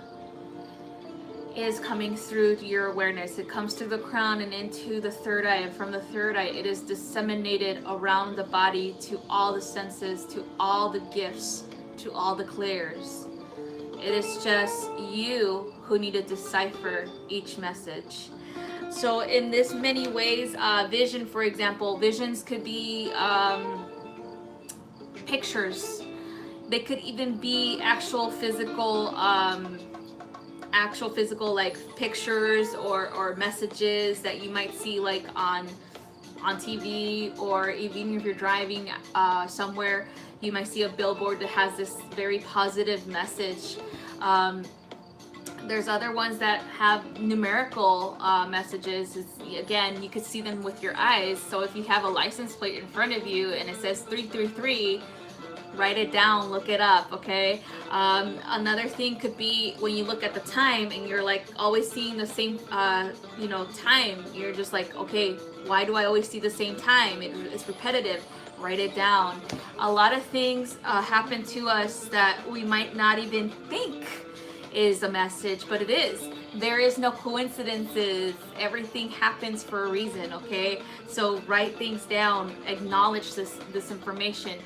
is coming through your awareness. It comes through the crown and into the third eye, and from the third eye it is disseminated around the body to all the senses, to all the gifts, to all the clairs. It is just you who need to decipher each message. So in this many ways, vision, for example, visions could be pictures. They could even be actual physical like pictures or messages that you might see like on TV, or even if you're driving somewhere, you might see a billboard that has this very positive message. There's other ones that have numerical messages. Again, you could see them with your eyes. So if you have a license plate in front of you and it says 333, write it down, look it up, okay? Another thing could be when you look at the time and you're like always seeing the same, time. You're just like, okay, why do I always see the same time? It's repetitive. Write it down. A lot of things happen to us that we might not even think is a message, but it is. There is no coincidences. Everything happens for a reason, okay? So write things down, acknowledge this information.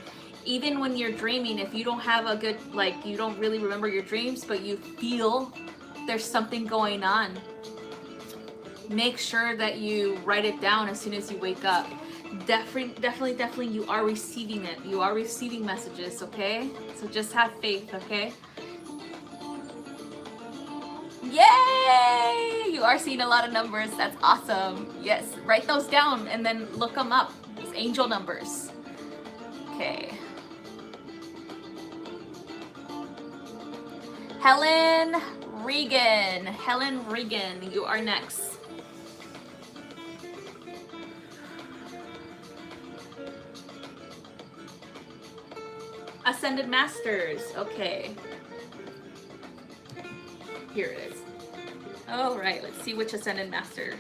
Even when you're dreaming, if you don't have a good, like, you don't really remember your dreams, but you feel there's something going on, make sure that you write it down as soon as you wake up. Definitely you are receiving it. You are receiving messages, okay? So just have faith, okay? Yay! You are seeing a lot of numbers. That's awesome. Yes, write those down and then look them up. It's angel numbers. Okay. Helen Regan, you are next. Ascended Masters, okay. Here it is. All right, let's see which Ascended Master.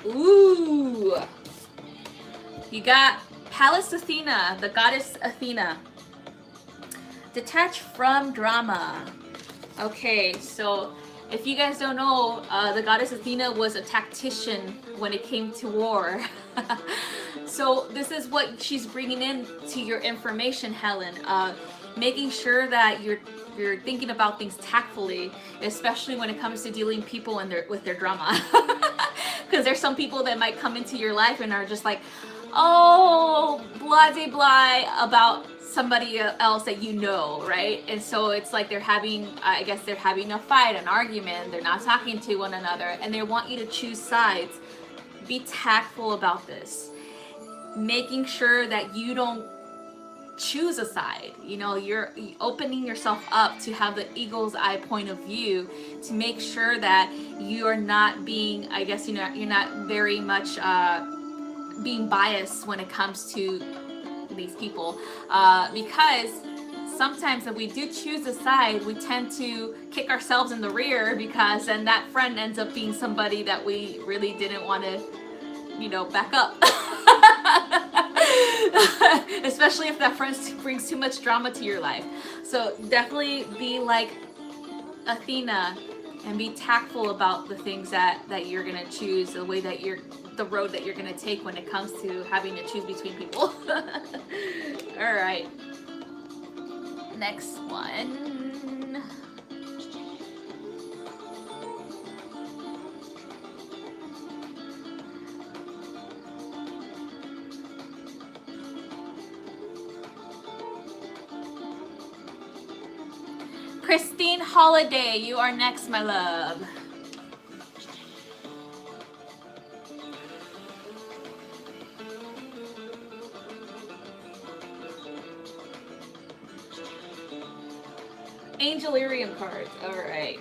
Ooh. You got Pallas Athena, the goddess Athena. Detach from drama. Okay, so if you guys don't know, the goddess Athena was a tactician when it came to war. So this is what she's bringing in to your information, Helen. Making sure that you're thinking about things tactfully, especially when it comes to dealing people and with their drama. Because there's some people that might come into your life and are just like, oh, blase blah about somebody else that you know, right? And so it's like I guess they're having a fight, an argument, they're not talking to one another, and they want you to choose sides. Be tactful about this, making sure that you don't choose a side. You know, you're opening yourself up to have the eagle's eye point of view to make sure that you're not being, I guess, you're not very much being biased when it comes to these people, because sometimes if we do choose a side, we tend to kick ourselves in the rear, because then that friend ends up being somebody that we really didn't want to, back up. Especially if that friend brings too much drama to your life. So definitely be like Athena and be tactful about the things that you're gonna choose, the road that you're gonna take when it comes to having to choose between people. All right, next one. Christine Holiday, you are next, my love. Angelarium cards, all right.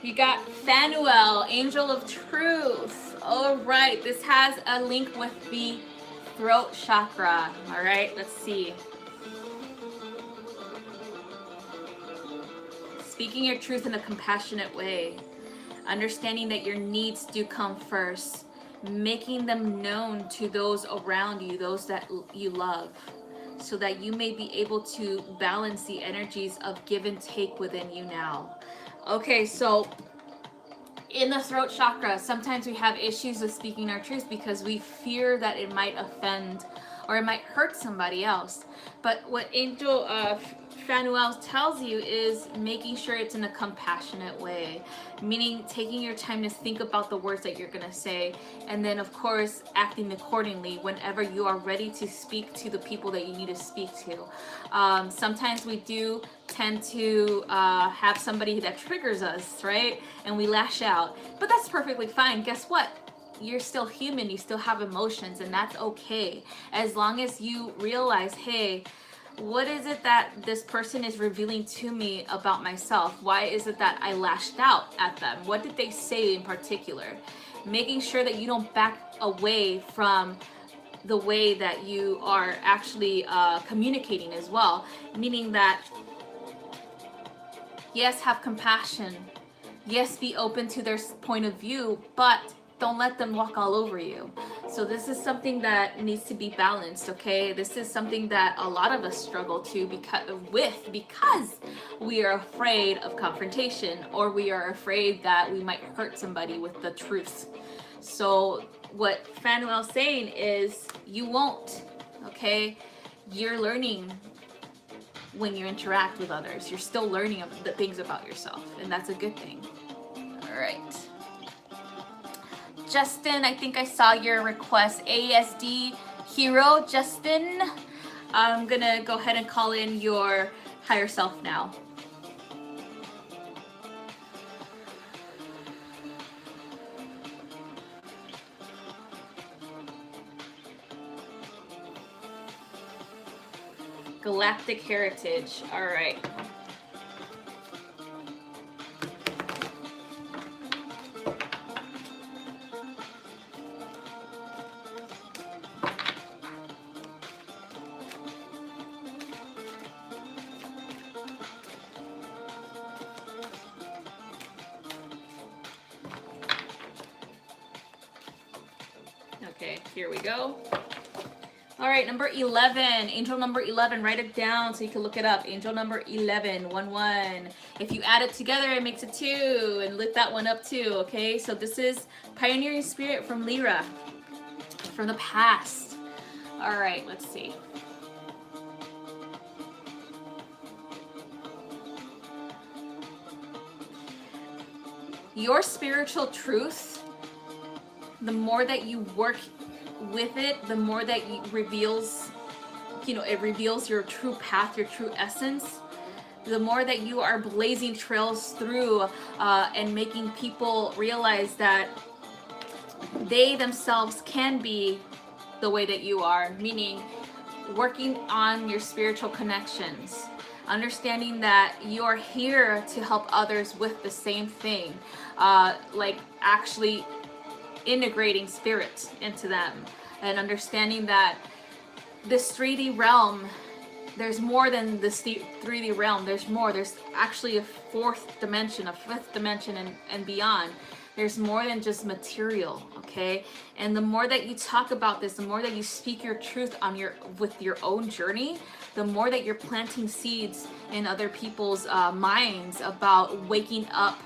You got Phanuel, Angel of Truth. All right, this has a link with the throat chakra. All right, let's see. Speaking your truth in a compassionate way. Understanding that your needs do come first. Making them known to those around you, those that you love, so that you may be able to balance the energies of give and take within you now. Okay, so in the throat chakra, sometimes we have issues with speaking our truth because we fear that it might offend or it might hurt somebody else. But what Angel Phanuel tells you is making sure it's in a compassionate way, meaning taking your time to think about the words that you're going to say, and then of course acting accordingly whenever you are ready to speak to the people that you need to speak to. Sometimes we do tend to have somebody that triggers us, right? And we lash out, but that's perfectly fine. Guess what? You're still human, you still have emotions, and that's okay. As long as you realize, hey, what is it that this person is revealing to me about myself? Why is it that I lashed out at them? What did they say in particular? Making sure that you don't back away from the way that you are actually communicating as well. Meaning that, yes, have compassion. Yes, be open to their point of view, but don't let them walk all over you. So this is something that needs to be balanced, okay? This is something that a lot of us struggle to because we are afraid of confrontation, or we are afraid that we might hurt somebody with the truth. So what Phanuel's saying is you won't, okay? You're learning when you interact with others. You're still learning the things about yourself, and that's a good thing. All right. Justin, I think I saw your request. ASD Hero, Justin. I'm gonna go ahead and call in your higher self now. Galactic Heritage. All right. Okay, here we go. All right, number 11, angel number 11, write it down so you can look it up. Angel number 11, 1. If you add it together, it makes a 2, and lift that one up too, okay? So this is Pioneering Spirit from Lyra, from the past. All right, let's see. Your spiritual truth, the more that you work with it, the more that it reveals your true path, your true essence. The more that you are blazing trails through and making people realize that they themselves can be the way that you are, meaning working on your spiritual connections, understanding that you are here to help others with the same thing, like actually integrating spirit into them, and understanding that this 3D realm, there's more than this 3D realm. There's more. There's actually a 4th dimension, a 5th dimension, and beyond. There's more than just material, okay? And the more that you talk about this, the more that you speak your truth with your own journey, the more that you're planting seeds in other people's minds about waking up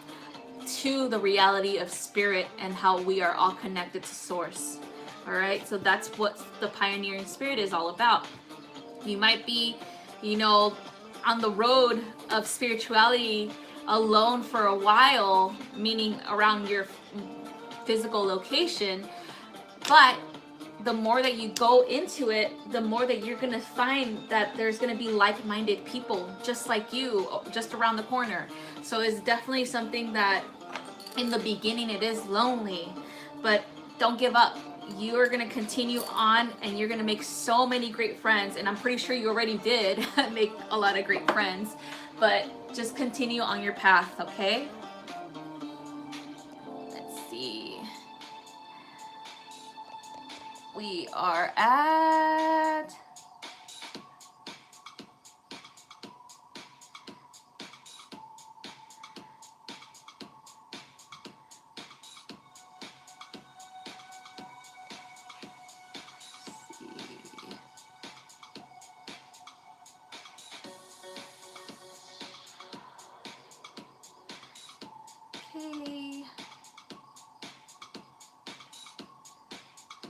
to the reality of spirit and how we are all connected to source. All right, so that's what the Pioneering Spirit is all about. You might be, on the road of spirituality alone for a while, meaning around your physical location, but the more that you go into it, the more that you're going to find that there's going to be like-minded people just like you, just around the corner. So it's definitely something that in the beginning it is lonely, but don't give up. You are going to continue on, and you're going to make so many great friends, and I'm pretty sure you already did make a lot of great friends, but just continue on your path, okay? Let's see. We are at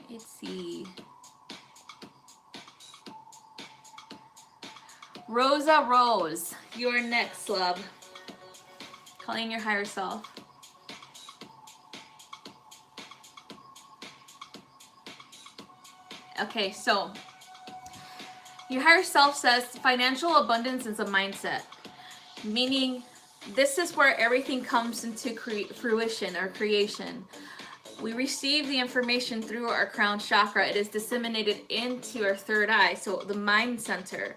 let's see. Rosa Rose, you're next, love. Calling your higher self. Okay, so your higher self says financial abundance is a mindset, meaning this is where everything comes into fruition or creation. We receive the information through our crown chakra. It is disseminated into our third eye, so the mind center.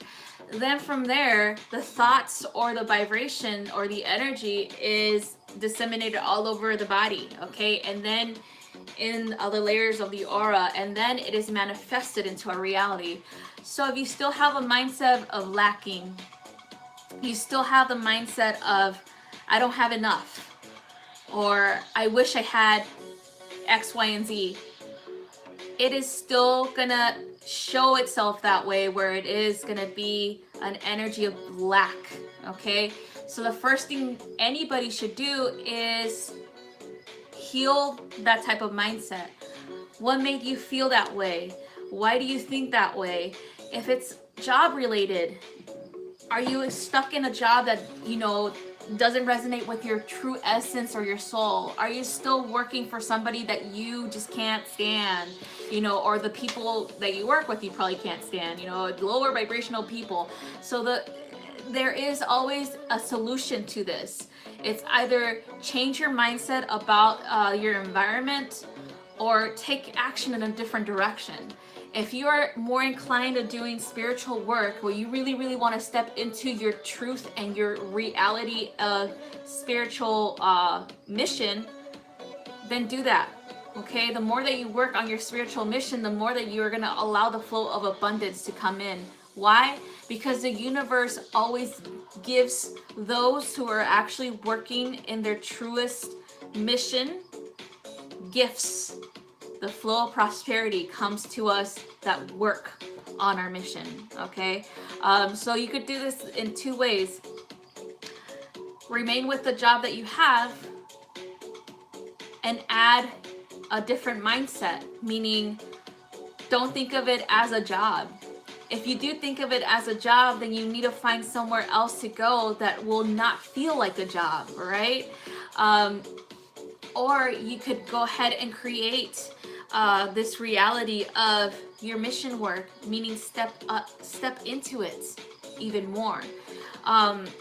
Then from there, the thoughts or the vibration or the energy is disseminated all over the body, okay? And then in other layers of the aura, and then it is manifested into a reality. So if you still have a mindset of lacking, you still have the mindset of I don't have enough, or I wish I had X, Y, and Z, it is still gonna show itself that way, where it is gonna be an energy of lack, okay? So the first thing anybody should do is heal that type of mindset. What made you feel that way? Why do you think that way? If it's job related, are you stuck in a job that, doesn't resonate with your true essence or your soul? Are you still working for somebody that you just can't stand, or the people that you work with you probably can't stand, lower vibrational people? So there is always a solution to this. It's either change your mindset about your environment or take action in a different direction. If you are more inclined to doing spiritual work where you really, really want to step into your truth and your reality of spiritual mission, then do that. Okay? The more that you work on your spiritual mission, the more that you're going to allow the flow of abundance to come in. Why? Because the universe always gives those who are actually working in their truest mission gifts. the flow of prosperity comes to us that work on our mission, okay? So you could do this in two ways. Remain with the job that you have and add a different mindset, meaning don't think of it as a job. If you do think of it as a job, then you need to find somewhere else to go that will not feel like a job, right? Or you could go ahead and create this reality of your mission work, meaning step into it even more.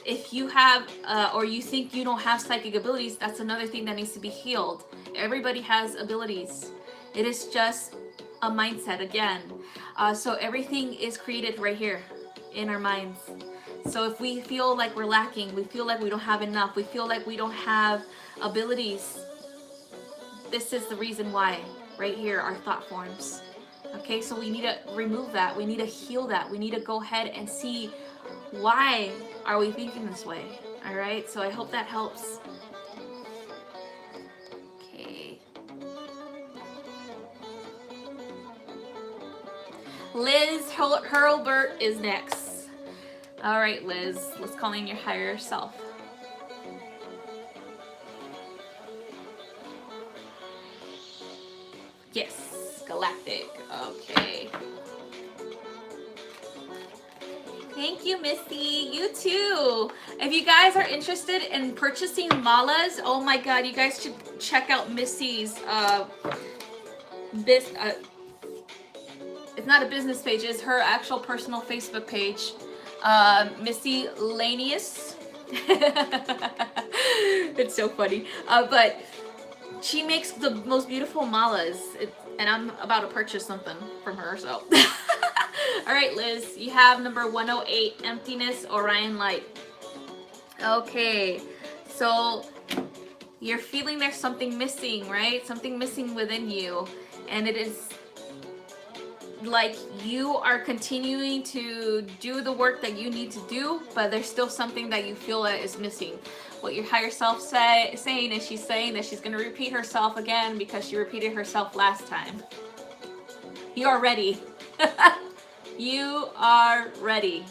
If you have or you think you don't have psychic abilities, that's another thing that needs to be healed. Everybody has abilities. It is just a mindset again. So everything is created right here in our minds. So if we feel like we're lacking, we feel like we don't have enough, we feel like we don't have abilities, this is the reason why. Right here, our thought forms. Okay, so we need to remove that. We need to heal that. We need to go ahead and see why are we thinking this way. All right, so I hope that helps. Okay. Liz Hurlbert is next. All right, Liz, let's call in your higher self. Yes, galactic. Okay. Thank you, Missy. You too. If you guys are interested in purchasing malas, oh my God, you guys should check out Missy's it's not a business page, it's her actual personal Facebook page. Missy Lanius. It's so funny. But she makes the most beautiful malas, and I'm about to purchase something from her, so. All right, Liz, you have number 108, Emptiness, Orion Light. Okay, so you're feeling there's something missing, right? Something missing within you, and it is like you are continuing to do the work that you need to do, but there's still something that you feel that is missing. What your higher self saying is she's saying that she's going to repeat herself again because she repeated herself last time. You are ready. You are ready.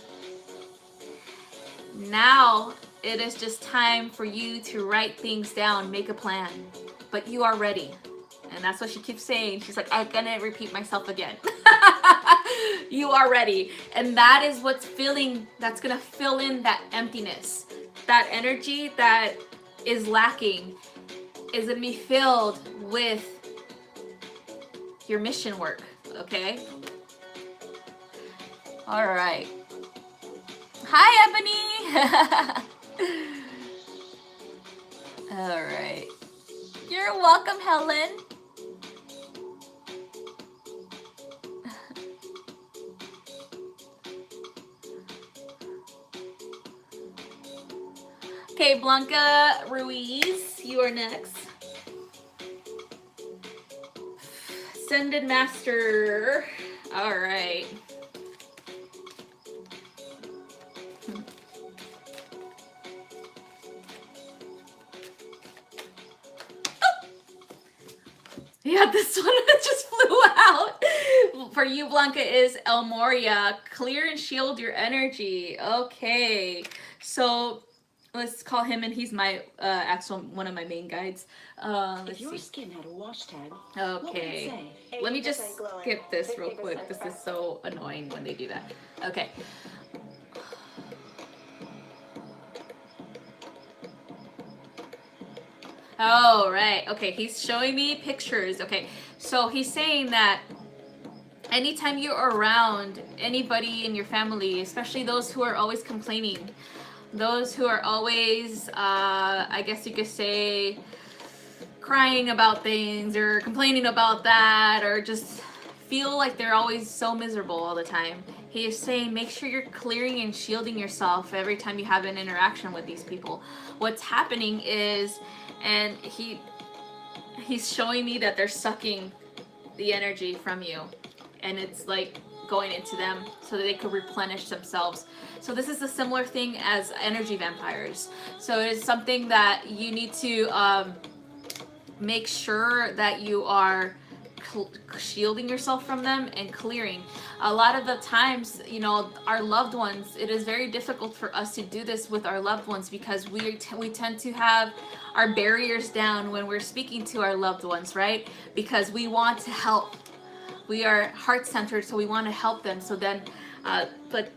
Now it is just time for you to write things down, make a plan. But you are ready. And that's what she keeps saying. She's like, I'm gonna repeat myself again. You are ready. And that is what's that's gonna fill in that emptiness. That energy that is lacking is gonna be filled with your mission work, okay? All right. Hi, Ebony. All right. You're welcome, Helen. Okay, Blanca Ruiz, you are next. Ascended Master. All right. Yeah, this one just flew out. For you, Blanca, is El Moria. Clear and shield your energy. Okay. So let's call him, and he's my actual one of my main guides. Let's if your see. skin had a wash tag, Okay. what would it say? Let me just skip this real quick. This is so annoying when they do that. Okay. Oh, right. Okay, he's showing me pictures. Okay, so he's saying that anytime you're around anybody in your family, especially those who are always complaining, those who are always, I guess you could say, crying about things or complaining about that, or just feel like they're always so miserable all the time. He is saying make sure you're clearing and shielding yourself every time you have an interaction with these people. What's happening is, and he's showing me that they're sucking the energy from you, and it's like going into them so that they could replenish themselves. So this is a similar thing as energy vampires. So it is something that you need to make sure that you are shielding yourself from them and clearing. A lot of the times, you know, our loved ones, it is very difficult for us to do this with our loved ones because we tend to have our barriers down when we're speaking to our loved ones, right? Because we want to help. We are heart-centered, so we want to help them. So then, but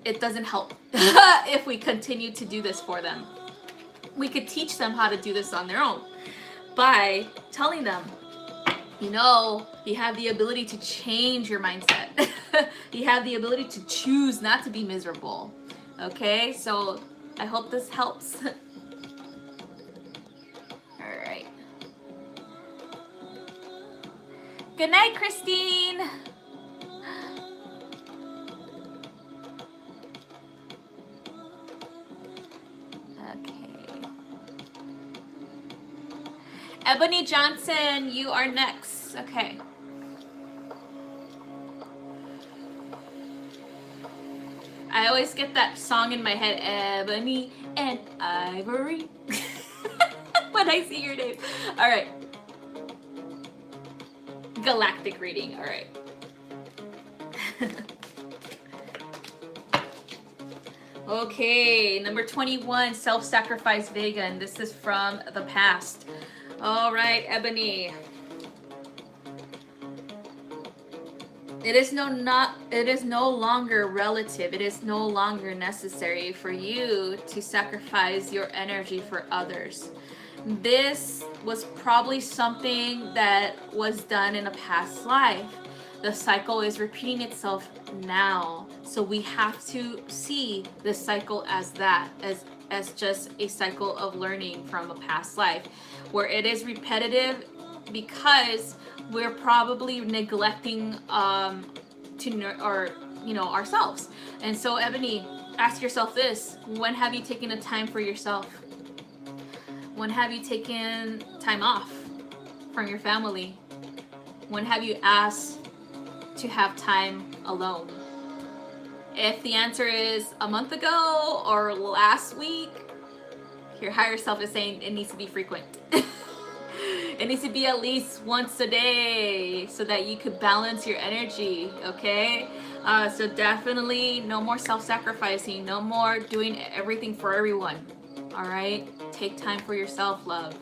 it doesn't help if we continue to do this for them. We could teach them how to do this on their own by telling them, you know, you have the ability to change your mindset. You have the ability to choose not to be miserable. Okay, so I hope this helps. All right. Good night, Christine. Okay. Ebony Johnson, you are next. Okay. I always get that song in my head, Ebony and Ivory, when I see your name. All right. Galactic reading. All right. Okay, number 21, self-sacrifice vegan. This is from the past. All right, Ebony. It is no longer relative. It is no longer necessary for you to sacrifice your energy for others. This was probably something that was done in a past life. The cycle is repeating itself now. So we have to see the cycle as that, as just a cycle of learning from a past life, where it is repetitive because we're probably neglecting ourselves. And so, Ebony, ask yourself this: when have you taken a time for yourself? When have you taken time off from your family? When have you asked to have time alone? If the answer is a month ago or last week, your higher self is saying it needs to be frequent. It needs to be at least once a day so that you could balance your energy, okay? So definitely no more self-sacrificing, no more doing everything for everyone, all right? Take time for yourself, love.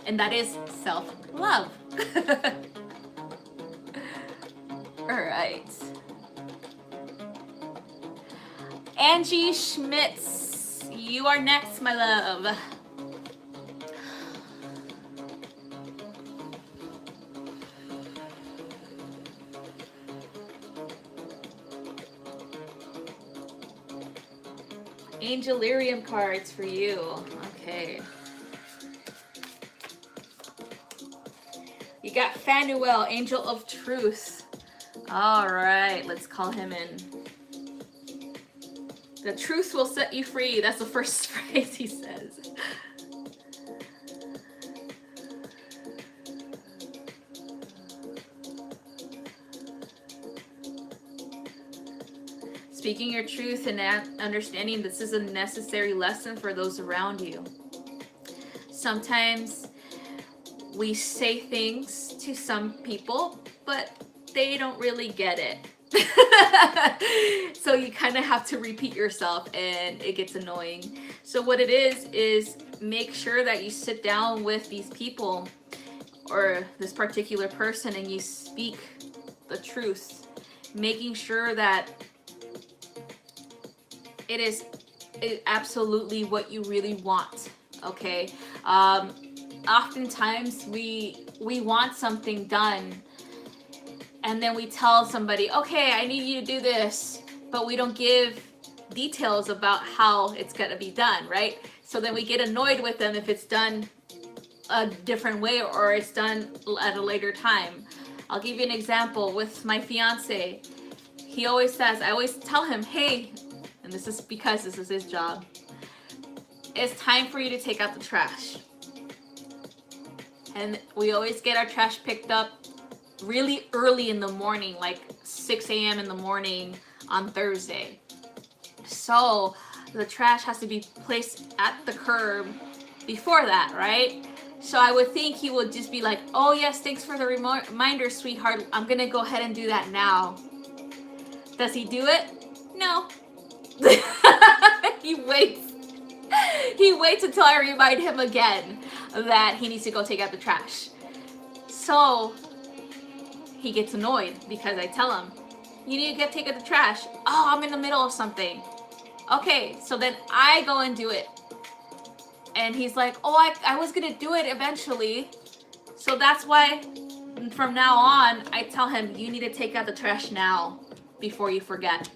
And that is self-love. All right. Angie Schmitz, you are next, my love. Angelarium cards for you. Okay. You got Phanuel, Angel of Truth. All right, let's call him in. The truth will set you free. That's the first phrase he says. Speaking your truth and understanding this is a necessary lesson for those around you. Sometimes we say things to some people, but they don't really get it. So you kind of have to repeat yourself and it gets annoying. So what it is make sure that you sit down with these people or this particular person and you speak the truth, making sure that it is absolutely what you really want, okay? Oftentimes we want something done and then we tell somebody, okay, I need you to do this, but we don't give details about how it's gonna be done, right? So then we get annoyed with them if it's done a different way or it's done at a later time. I'll give you an example with my fiance. He always says, I always tell him, hey, and this is because this is his job, it's time for you to take out the trash. And we always get our trash picked up really early in the morning, like 6 a.m. in the morning on Thursday. So the trash has to be placed at the curb before that, right? So I would think he would just be like, oh yes, thanks for the reminder, sweetheart. I'm gonna go ahead and do that now. Does he do it? No. He waits. He waits until I remind him again that he needs to go take out the trash. So he gets annoyed because I tell him, you need to take out the trash. Oh, I'm in the middle of something. Okay, so then I go and do it. And he's like, oh, I was gonna do it eventually. So that's why from now on, I tell him, you need to take out the trash now before you forget.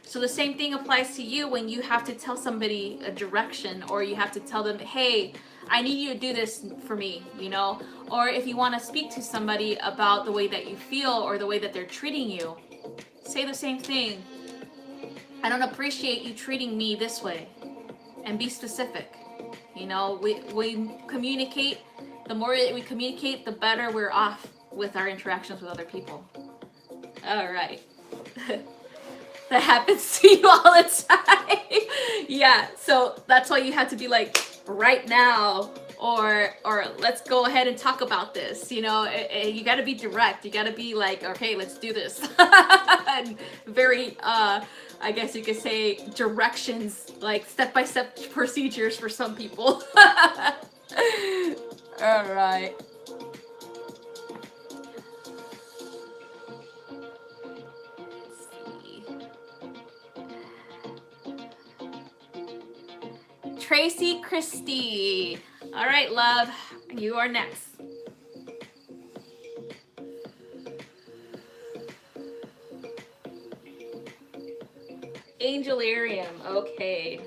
So the same thing applies to you when you have to tell somebody a direction, or you have to tell them, hey, I need you to do this for me, you know? Or if you want to speak to somebody about the way that you feel or the way that they're treating you, say the same thing. I don't appreciate you treating me this way. And be specific. You know, we communicate. The more we communicate, the better we're off with our interactions with other people. All right. That happens to you all the time. Yeah, so that's why you have to be like, right now, or let's go ahead and talk about this. You know, you got to be direct. You got to be like, okay, let's do this. And very, I guess you could say, directions, like step-by-step procedures for some people. All right. Tracy Christie. All right, love, you are next. Angelarium, okay.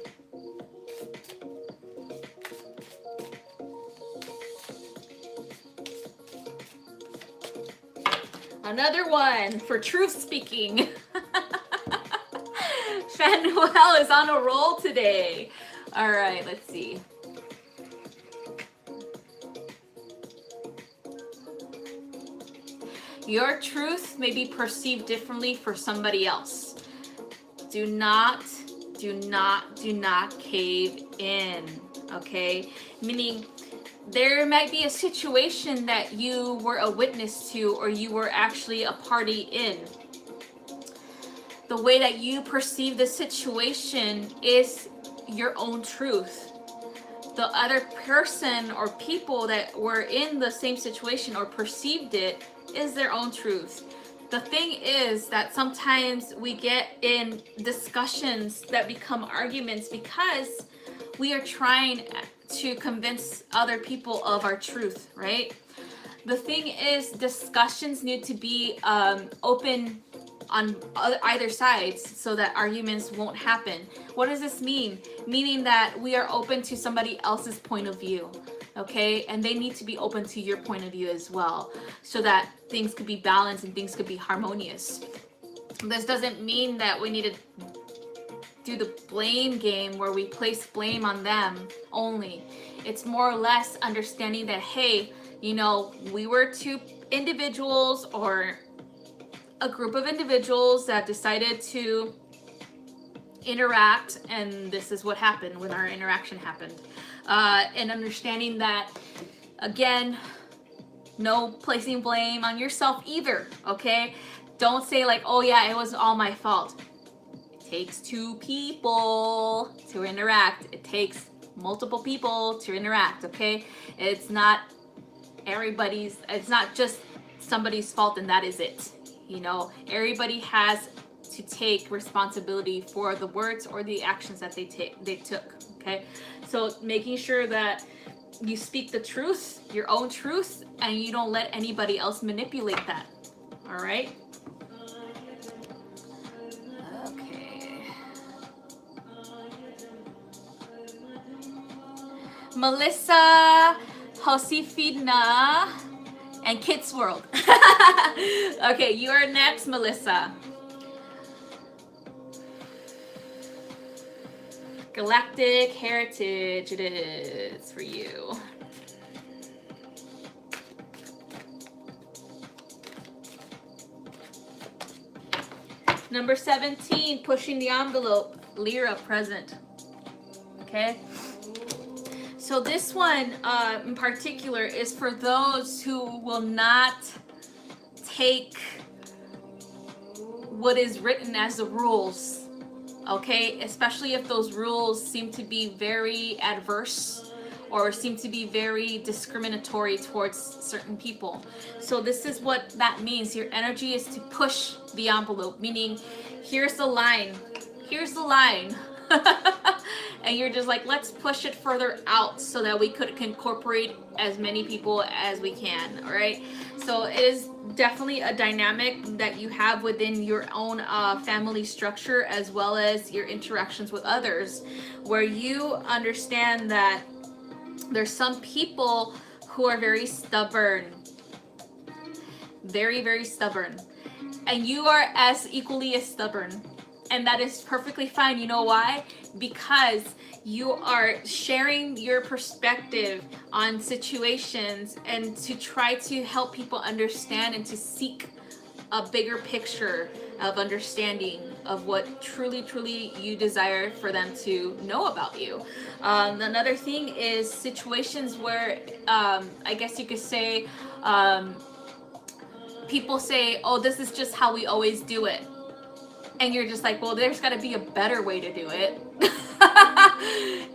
Another one for truth speaking. Fanuel is on a roll today. All right, let's see. Your truth may be perceived differently for somebody else. Do not cave in, okay? Meaning, there might be a situation that you were a witness to, or you were actually a party in. The way that you perceive the situation is your own truth. The other person or people that were in the same situation or perceived it is their own truth. The thing is that sometimes we get in discussions that become arguments because we are trying to convince other people of our truth, right? The thing is, discussions need to be open on either sides so that arguments won't happen. What does this mean? Meaning that we are open to somebody else's point of view, okay? And they need to be open to your point of view as well, so that things could be balanced and things could be harmonious. This doesn't mean that we need to do the blame game where we place blame on them only. It's more or less understanding that, hey, you know, we were two individuals or a group of individuals that decided to interact, and this is what happened when our interaction happened. And understanding that, again, no placing blame on yourself either, okay? Don't say like, oh yeah, it was all my fault. It takes two people to interact. It takes multiple people to interact, okay? It's not just somebody's fault and that is it. You know, everybody has to take responsibility for the words or the actions that they took, okay? So making sure that you speak the truth, your own truth, and you don't let anybody else manipulate that, all right? Okay. Melissa Josefina and Kids World. Okay, you are next, Melissa. Galactic Heritage, it is for you. Number 17, pushing the envelope. Lyra present. Okay. So this one in particular is for those who will not take what is written as the rules, okay? Especially if those rules seem to be very adverse or seem to be very discriminatory towards certain people. So this is what that means. Your energy is to push the envelope, meaning here's the line, here's the line. And you're just like, let's push it further out so that we could incorporate as many people as we can, all right? So it is definitely a dynamic that you have within your own family structure, as well as your interactions with others, where you understand that there's some people who are very stubborn, very, very stubborn, and you are as equally as stubborn. And that is perfectly fine. You know why? Because you are sharing your perspective on situations and to try to help people understand and to seek a bigger picture of understanding of what truly, truly you desire for them to know about you. Another thing is situations where I guess you could say people say, oh, this is just how we always do it. And you're just like, well, there's got to be a better way to do it.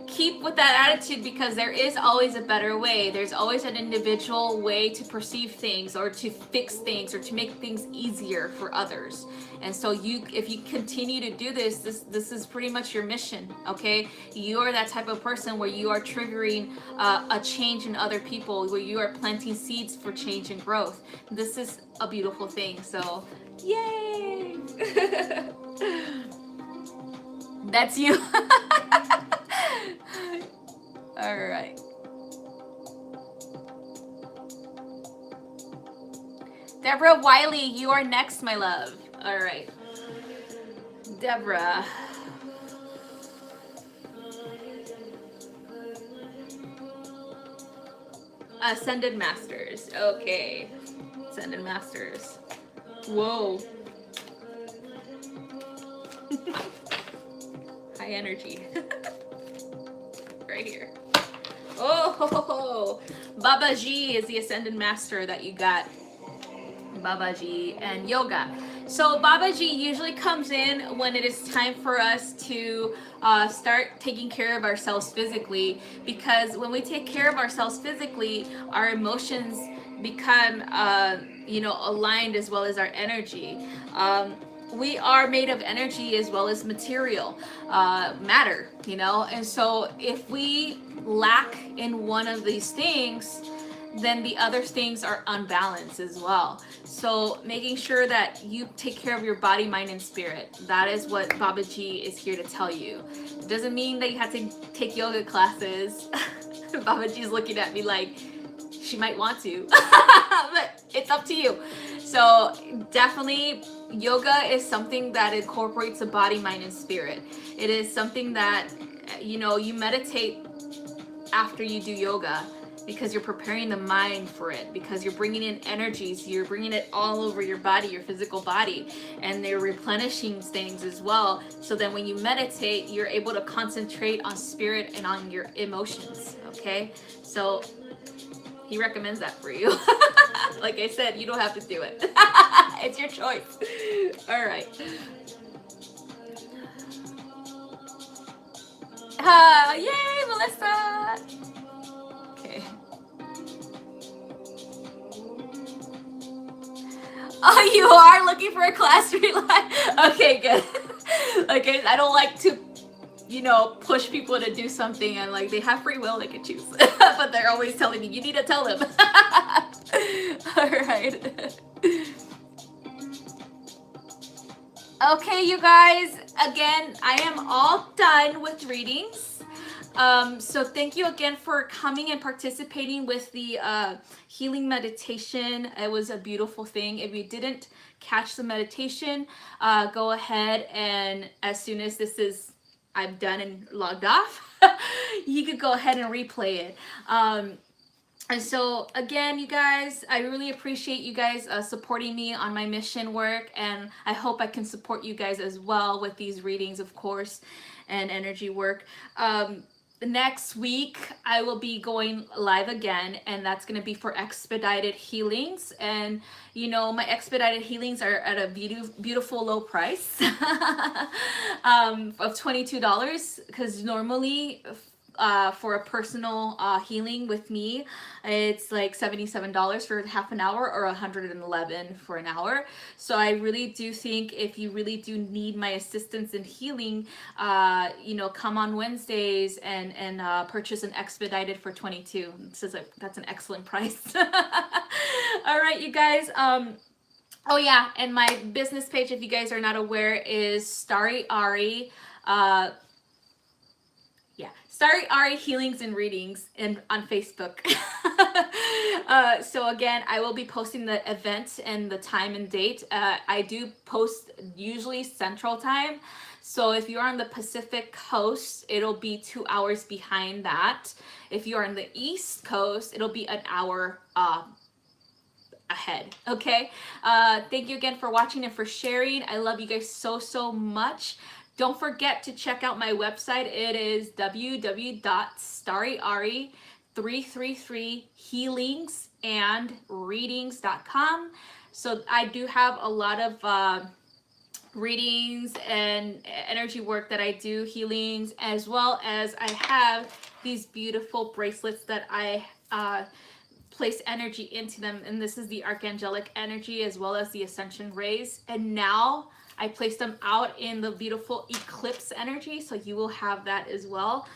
Keep with that attitude, because there is always a better way. There's always an individual way to perceive things or to fix things or to make things easier for others. And so if you continue to do this is pretty much your mission, okay? You are that type of person where you are triggering a change in other people, where you are planting seeds for change and growth. This is a beautiful thing. So yay! That's you. All right. Deborah Wiley, you are next, my love. All right. Deborah. Ascended Masters. Okay. Ascended Masters. Whoa. High energy. Right here. Oh, Babaji is the Ascended Master that you got. Babaji and yoga. So Babaji usually comes in when it is time for us to start taking care of ourselves physically, because when we take care of ourselves physically, our emotions become aligned, as well as our energy. We are made of energy as well as material, matter, and so if we lack in one of these things, then the other things are unbalanced as well. So making sure that you take care of your body, mind, and spirit. That is what Babaji is here to tell you. It doesn't mean that you have to take yoga classes. Babaji's looking at me like she might want to, but it's up to you. So definitely yoga is something that incorporates the body, mind, and spirit. It is something that, you meditate after you do yoga, because you're preparing the mind for it, because you're bringing in energies, you're bringing it all over your body, your physical body, and they're replenishing things as well. So then when you meditate, you're able to concentrate on spirit and on your emotions, okay? So he recommends that for you. Like I said, you don't have to do it. It's your choice. All right. Yay, Melissa. Okay. Oh, you are looking for a class reline? Okay, good. Okay, I don't like to, push people to do something, and like they have free will, they can choose. But they're always telling me, you need to tell them. All right. Okay, you guys, again, I am all done with readings. So thank you again for coming and participating with the healing meditation. It was a beautiful thing. If you didn't catch the meditation, go ahead, and as soon as I'm done and logged off, you could go ahead and replay it. And so again, you guys, I really appreciate you guys supporting me on my mission work, and I hope I can support you guys as well with these readings, of course, and energy work. next week I will be going live again, and that's going to be for expedited healings. And you know, my expedited healings are at a beautiful low price of $22, because normally for a personal healing with me, it's like $77 for half an hour or $111 for an hour. So I really do think if you really do need my assistance in healing, you know, come on Wednesdays and purchase an expedited for 22. So that's an excellent price. All right, you guys. Oh yeah, and my business page, if you guys are not aware, is Starry Ari. Yeah, Starry Ari Healings and Readings on Facebook. So again, I will be posting the event and the time and date. I do post usually Central Time. So if you're on the Pacific Coast, it'll be 2 hours behind that. If you're on the East Coast, it'll be an hour ahead. Okay. Thank you again for watching and for sharing. I love you guys so much. Don't forget to check out my website. It is www.starry333healingsandreadings.com. So I do have a lot of readings and energy work that I do, healings, as well as I have these beautiful bracelets that I place energy into them, and this is the archangelic energy as well as the ascension rays. And now I place them out in the beautiful eclipse energy, so you will have that as well.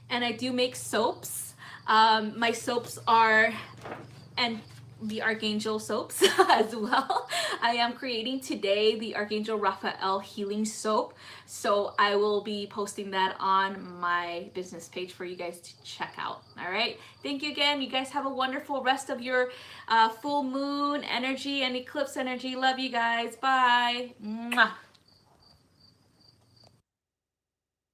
And I do make soaps. My soaps are, and the Archangel soaps as well. I am creating today the Archangel Raphael Healing Soap. So I will be posting that on my business page for you guys to check out. All right. Thank you again. You guys have a wonderful rest of your full moon energy and eclipse energy. Love you guys. Bye. Mwah.